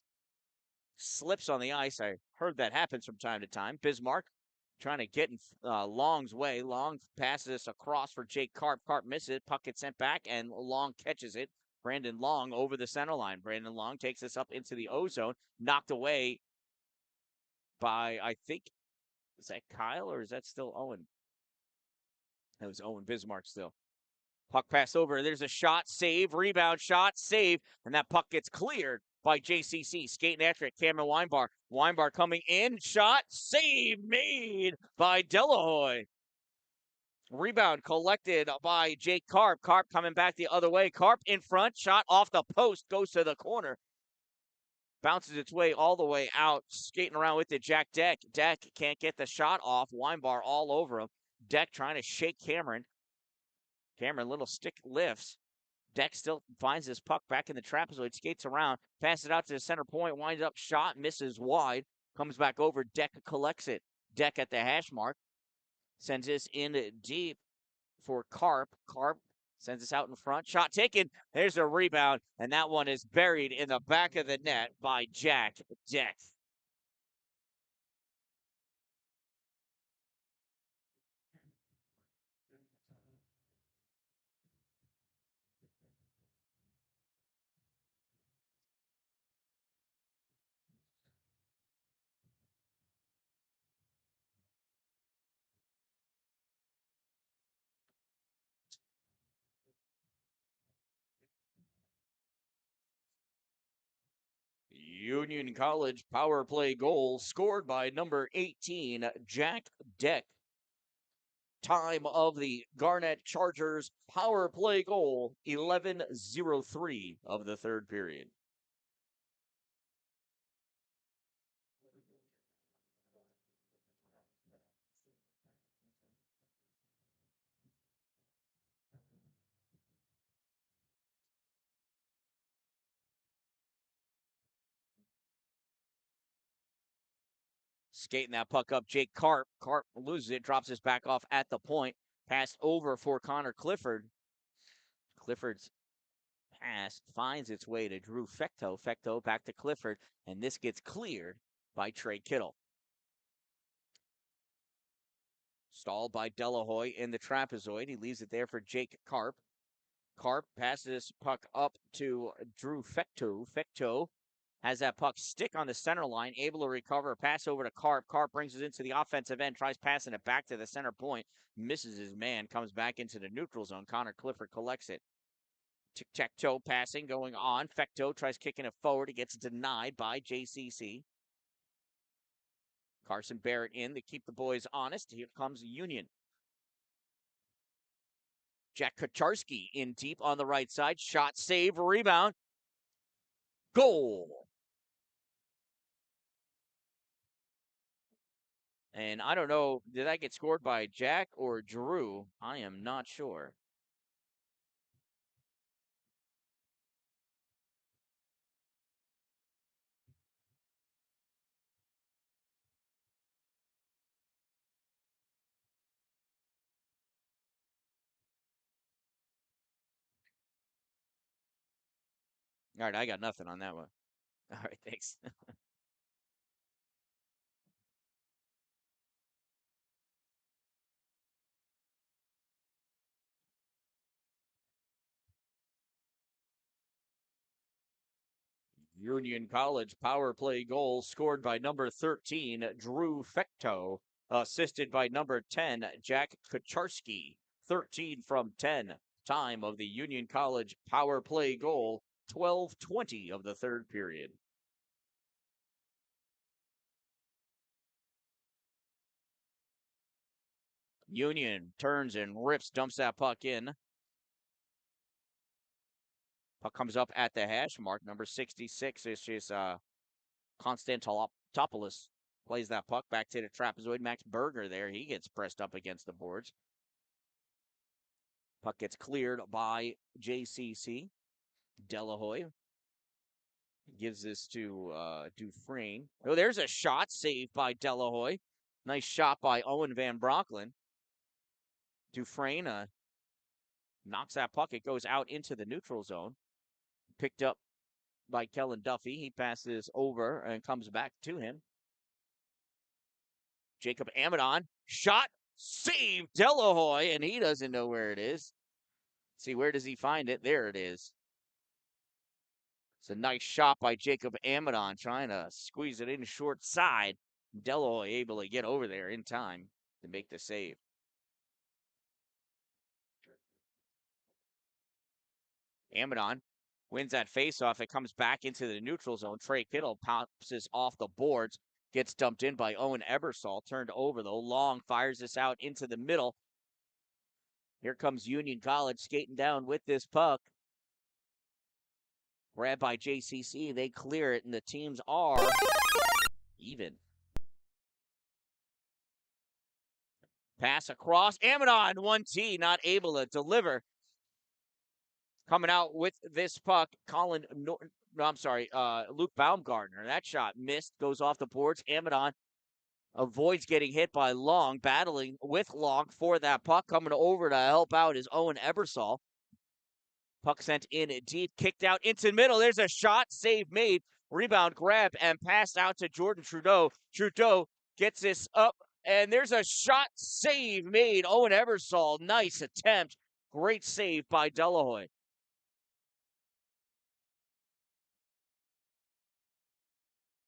slips on the ice. I heard that happens from time to time. Bismarck trying to get in Long's way. Long passes this across for Jake Karp. Karp misses it. Puck gets sent back, and Long catches it. Brandon Long over the center line. Brandon Long takes this up into the O zone. Knocked away by, I think, is that Kyle or is that still Owen? That was Owen Bismarck still. Puck pass over. There's a shot, save, rebound, shot, save, and that puck gets cleared by JCC. Skating after it, Cameron Weinbar. Weinbar coming in, shot, save made by Delahoy. Rebound collected by Jake Karp. Karp coming back the other way. Karp in front, shot off the post, goes to the corner. Bounces its way all the way out, skating around with it. Jack Deck. Deck can't get the shot off. Weinbar all over him. Deck trying to shake Cameron. Cameron, little stick lifts. Deck still finds his puck back in the trapezoid, skates around, passes it out to the center point, winds up, shot, misses wide, comes back over. Deck collects it. Deck at the hash mark, sends this in deep for Karp. Karp sends this out in front. Shot taken. There's a rebound, and that one is buried in the back of the net by Jack Deck. Union College power play goal scored by number 18, Jack Deck. Time of the Garnet Chargers power play goal, 11:03 of the third period. Skating that puck up, Jake Karp. Karp loses it, drops his back off at the point. Passed over for Connor Clifford. Clifford's pass finds its way to Drew Fecto. Fecto back to Clifford, and this gets cleared by Trey Kittle. Stalled by Delahoy in the trapezoid. He leaves it there for Jake Karp. Karp passes puck up to Drew Fecto. Fecto has that puck stick on the center line, able to recover, pass over to Karp. Karp brings it into the offensive end, tries passing it back to the center point, misses his man, comes back into the neutral zone. Connor Clifford collects it. Tic-tac-toe passing going on. Fecto tries kicking it forward. It gets denied by JCC. Carson Barrett in to keep the boys honest. Here comes Union. Jack Kucharski in deep on the right side. Shot, save, rebound. Goal. And I don't know, did that get scored by Jack or Drew? I am not sure. All right, I got nothing on that one. All right, thanks. Union College power play goal scored by number 13, Drew Fecto, assisted by number 10, Jack Kucharski. 13 from 10. Time of the Union College power play goal, 12:20 of the third period. Union turns and rips, dumps that puck in. Puck comes up at the hash mark. Number 66 is just Konstantopoulos plays that puck back to the trapezoid. Max Berger there. He gets pressed up against the boards. Puck gets cleared by JCC. Delahoy gives this to Dufresne. Oh, there's a shot saved by Delahoy. Nice shot by Owen Van Broncklin. Dufresne knocks that puck. It goes out into the neutral zone. Picked up by Kellen Duffy. He passes over and comes back to him. Jacob Amadon, shot, save Delahoy, and he doesn't know where it is. See, where does he find it? There it is. It's a nice shot by Jacob Amadon, trying to squeeze it in short side. Delahoy able to get over there in time to make the save. Amadon wins that faceoff. It comes back into the neutral zone. Trey Kittle pops this off the boards. Gets dumped in by Owen Ebersol. Turned over, though. Long fires this out into the middle. Here comes Union College skating down with this puck. Grabbed by JCC. They clear it, and the teams are even. Pass across. Amadon, 1T, not able to deliver. Coming out with this puck, Luke Baumgartner. That shot missed, goes off the boards. Amadon avoids getting hit by Long, battling with Long for that puck. Coming over to help out is Owen Ebersol. Puck sent in deep, kicked out into the middle. There's a shot, save made, rebound grab, and passed out to Jordan Trudeau. Trudeau gets this up, and there's a shot, save made. Owen Ebersol, nice attempt. Great save by Delahoy.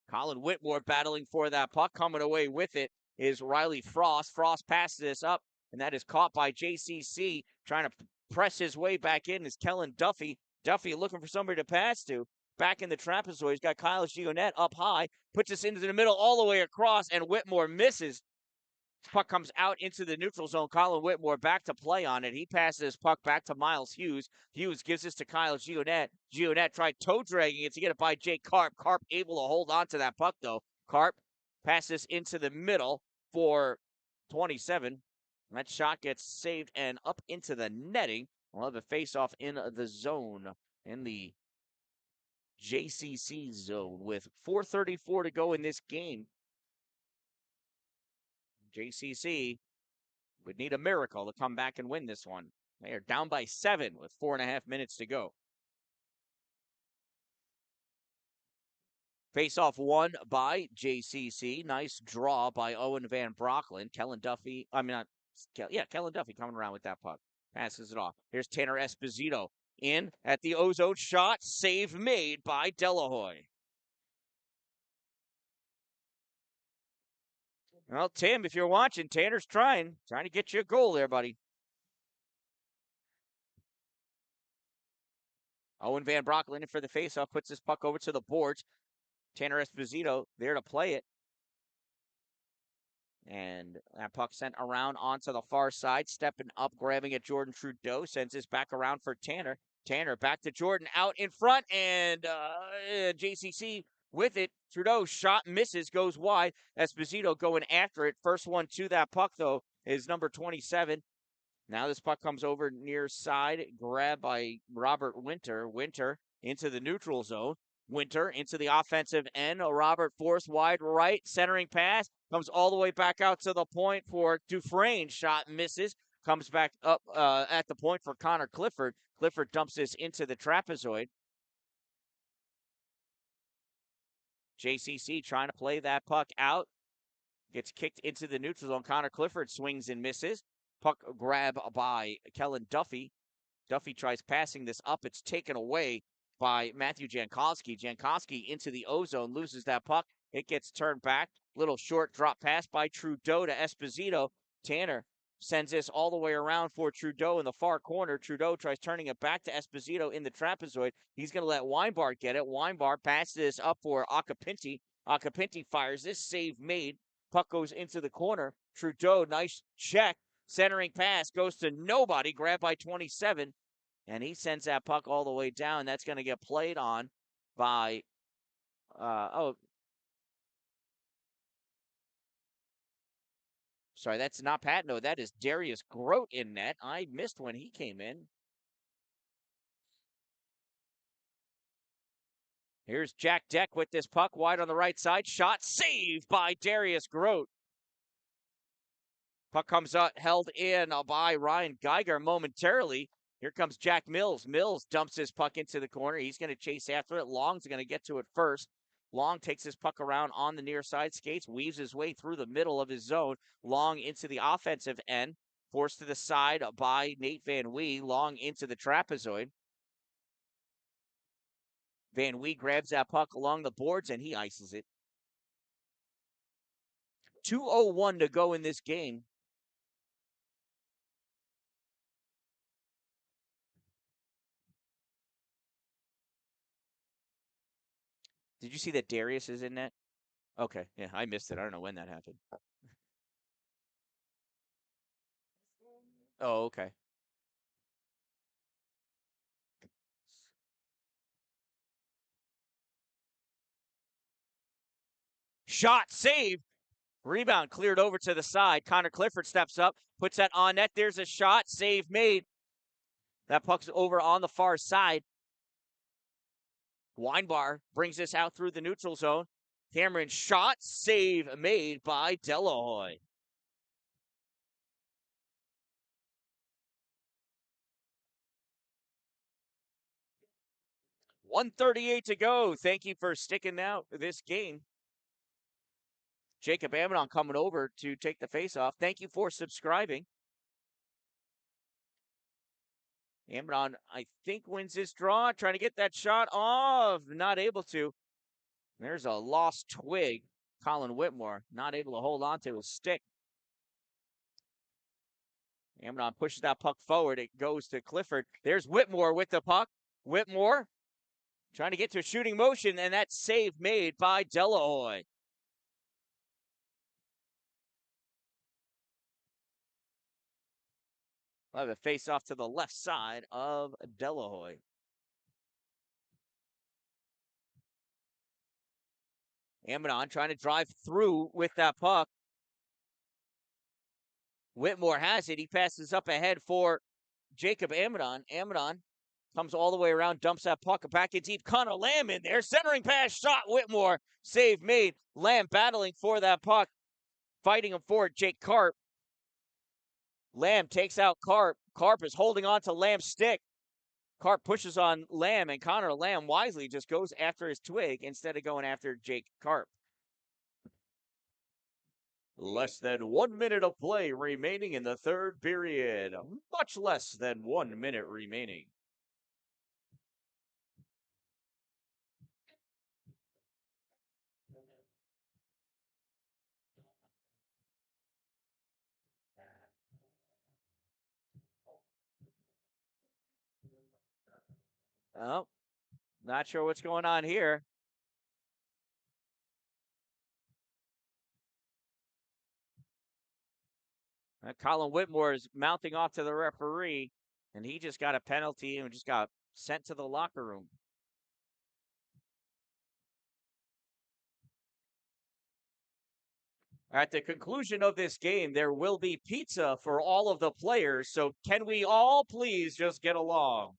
Colin Whitmore battling for that puck. Coming away with it is Riley Frost. Frost passes this up, and that is caught by JCC. Trying to press his way back in is Kellen Duffy. Duffy looking for somebody to pass to. back in the trapezoid. He's got Kyle Gionnet up high, puts us into the middle all the way across, and Whitmore misses. Puck comes out into the neutral zone. Colin Whitmore back to play on it. He passes his puck back to Miles Hughes. Hughes gives this to Kyle Gionnet. Gionnet tried toe dragging it to get it by Jake Karp. Karp able to hold on to that puck, though. Karp passes into the middle for 27. That shot gets saved and up into the netting. We'll have a face-off in the zone, in the JCC zone, with 4:34 to go in this game. JCC would need a miracle to come back and win this one. They are down by 7 with 4.5 minutes to go. Face-off won by JCC. Nice draw by Owen Van Brocklin. Kellen Duffy coming around with that puck. Passes it off. Here's Tanner Esposito in at the ozone shot. Save made by Delahoy. Well, Tim, if you're watching, Tanner's trying to get you a goal there, buddy. Owen Van Brocklin in for the faceoff, puts this puck over to the boards. Tanner Esposito there to play it. And that puck sent around onto the far side, stepping up, grabbing at Jordan Trudeau, sends this back around for Tanner. Tanner back to Jordan, out in front, and JCC with it. Trudeau shot misses, goes wide. Esposito going after it. First one to that puck, though, is number 27. Now this puck comes over near side, grabbed by Robert Winter. Winter into the neutral zone. Winter into the offensive end. Robert forced wide right, centering pass. Comes all the way back out to the point for Dufresne. Shot misses. Comes back up at the point for Connor Clifford. Clifford dumps this into the trapezoid. JCC trying to play that puck out. Gets kicked into the neutral zone. Connor Clifford swings and misses. Puck grab by Kellen Duffy. Duffy tries passing this up. It's taken away by Matthew Jankowski. Jankowski into the ozone, loses that puck. It gets turned back. Little short drop pass by Trudeau to Esposito. Tanner sends this all the way around for Trudeau in the far corner. Trudeau tries turning it back to Esposito in the trapezoid. He's going to let Weinbart get it. Weinbart passes this up for Acapinti. Acapinti fires this, save made. Puck goes into the corner. Trudeau, nice check. Centering pass goes to nobody, grabbed by 27. And he sends that puck all the way down. That's going to get played on by, sorry, that's not Patno. That is Darius Grote in net. I missed when he came in. Here's Jack Deck with this puck wide on the right side. Shot saved by Darius Grote. Puck comes up, held in by Ryan Geiger momentarily. Here comes Jack Mills. Mills dumps his puck into the corner. He's going to chase after it. Long's going to get to it first. Long takes his puck around on the near side, skates, weaves his way through the middle of his zone. Long into the offensive end. Forced to the side by Nate Van Wee. Long into the trapezoid. Van Wee grabs that puck along the boards and he ices it. 2:01 to go in this game. Did you see that Darius is in net? Okay, yeah, I missed it. I don't know when that happened. Oh, okay. Shot saved. Rebound cleared over to the side. Connor Clifford steps up, puts that on net. There's a shot. Save made. That puck's over on the far side. Weinbar brings this out through the neutral zone. Cameron shot. Save made by Delahoy. .138 to go. Thank you for sticking out this game. Jacob Amidon coming over to take the face-off. Thank you for subscribing. Amidon, I think, wins this draw. Trying to get that shot off. Not able to. There's a lost twig. Colin Whitmore not able to hold on to his stick. Amidon pushes that puck forward. It goes to Clifford. There's Whitmore with the puck. Whitmore Trying to get to a shooting motion, and that save made by DIII. We'll have a face off to the left side of DIII. Amidon trying to drive through with that puck. Whitmore has it. He passes up ahead for Jacob Amidon. Amidon comes all the way around, dumps that puck back in deep. Connor Lamb in there. Centering pass shot. Whitmore. Save made. Lamb battling for that puck. Fighting him for it. Jake Karp. Lamb takes out Karp. Karp is holding on to Lamb's stick. Karp pushes on Lamb, and Connor Lamb wisely just goes after his twig instead of going after Jake Karp. Less than 1 minute of play remaining in the third period. Much less than 1 minute remaining. Oh, not sure what's going on here. Colin Whitmore is mounting off to the referee, and he just got a penalty and just got sent to the locker room. At the conclusion of this game, there will be pizza for all of the players, so can we all please just get along?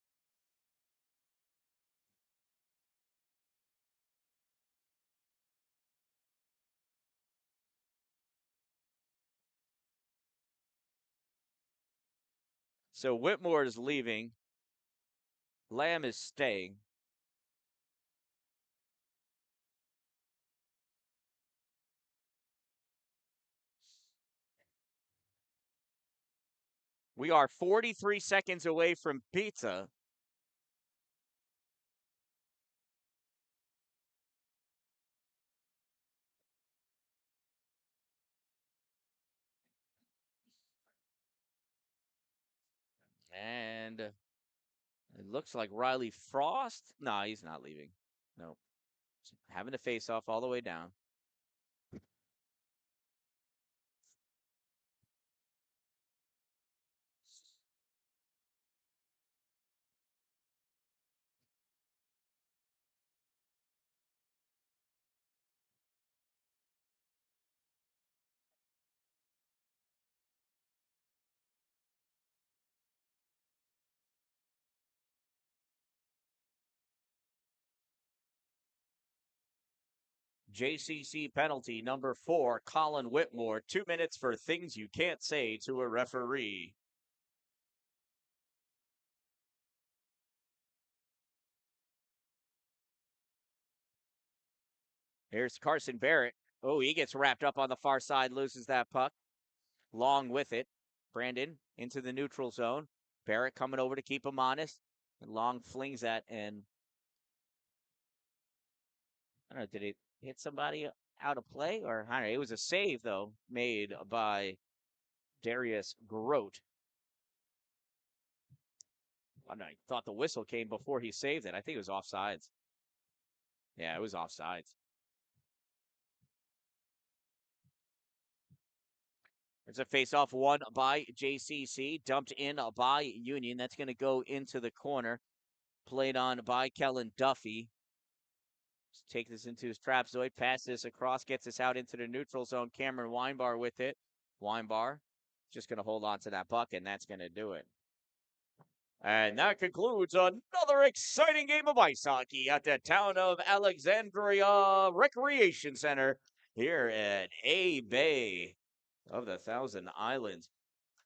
So Whitmore is leaving. Lamb is staying. We are 43 seconds away from pizza. And it looks like Riley Frost. No, he's not leaving. No. Having to face off all the way down. JCC penalty number 4, Colin Whitmore. 2 minutes for things you can't say to a referee. Here's Carson Barrett. Oh, he gets wrapped up on the far side, loses that puck. Long with it. Brandon into the neutral zone. Barrett coming over to keep him honest. And Long flings that, and I don't know, did it hit somebody out of play? Or I don't know, it was a save, though, made by Darius Grote. I don't know, I thought the whistle came before he saved it. I think it was offsides. Yeah, it was offsides. There's a face-off won by JCC, dumped in by Union. That's going to go into the corner. Played on by Kellen Duffy. Just take this into his trapezoid, pass this across, gets us out into the neutral zone. Cameron Weinbar with it. Weinbar just going to hold on to that puck, and that's going to do it. And that concludes another exciting game of ice hockey at the town of Alexandria Recreation Center here at A-Bay of the Thousand Islands.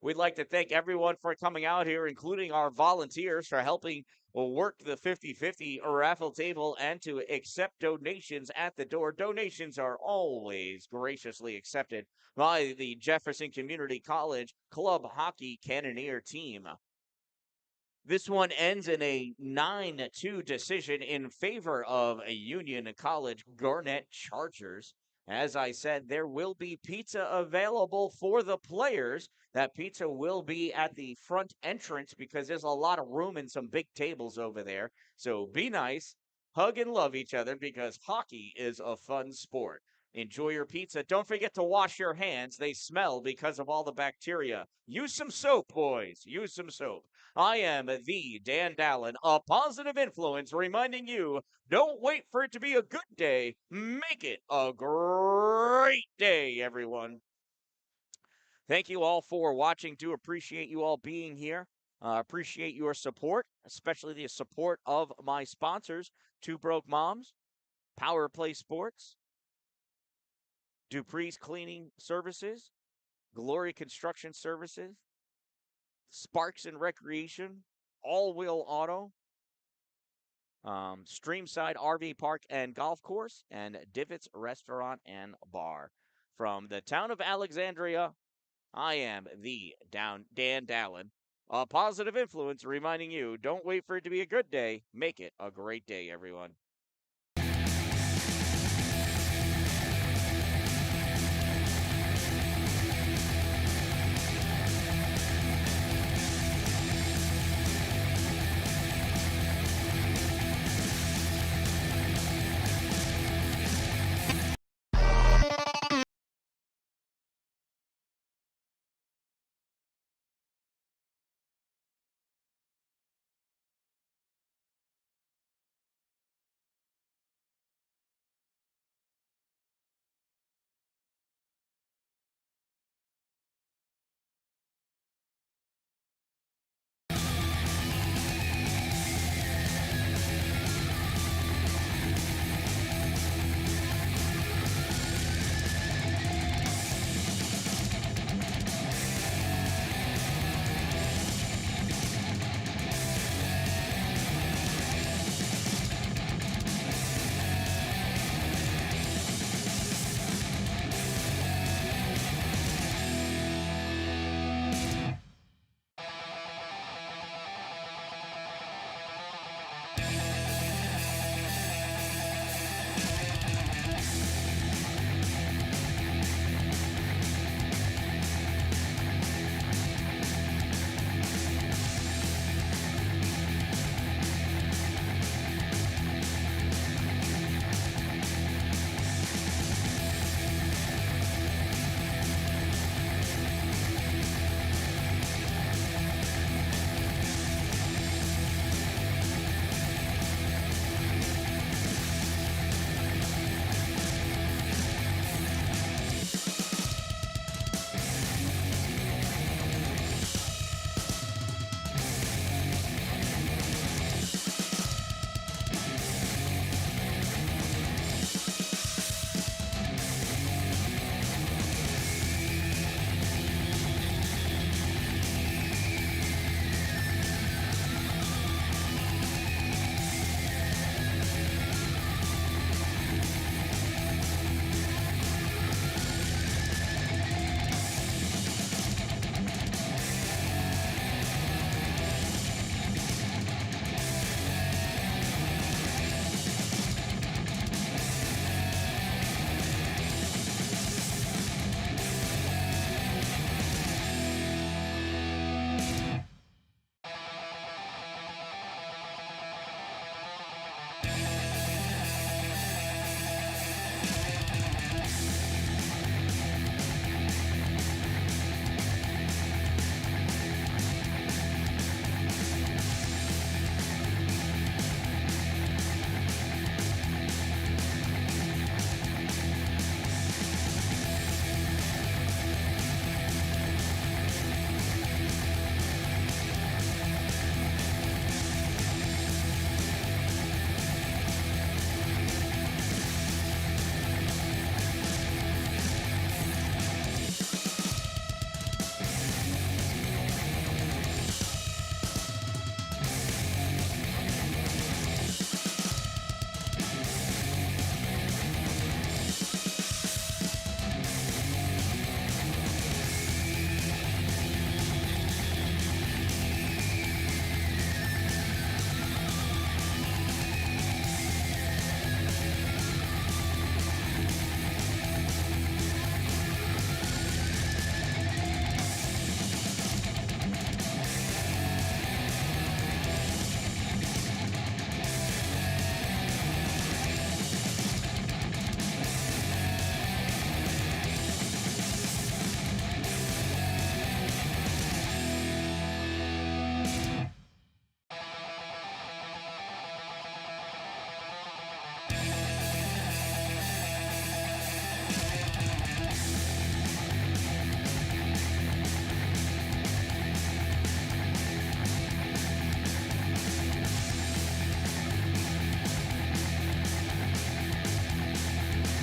We'd like to thank everyone for coming out here, including our volunteers for helping work the 50-50 raffle table and to accept donations at the door. Donations are always graciously accepted by the Jefferson Community College Club Hockey Cannoneer team. This one ends in a 9-2 decision in favor of a Union College Garnet Chargers. As I said, there will be pizza available for the players. That pizza will be at the front entrance because there's a lot of room and some big tables over there. So be nice. hug and love each other because hockey is a fun sport. Enjoy your pizza. Don't forget to wash your hands. They smell because of all the bacteria. Use some soap, boys. Use some soap. I am the Dan-Dalin, a positive influence, reminding you don't wait for it to be a good day. Make it a great day, everyone. Thank you all for watching. Do appreciate you all being here. Appreciate your support, especially the support of my sponsors, Two Broke Moms, Power Play Sports, Dupree's Cleaning Services, Glory Construction Services, Sparks and Recreation, All Wheel Auto, Streamside RV Park and Golf Course, and Divots Restaurant and Bar. From the town of Alexandria, I am the Dan-Dalin, a positive influence reminding you don't wait for it to be a good day. Make it a great day, everyone.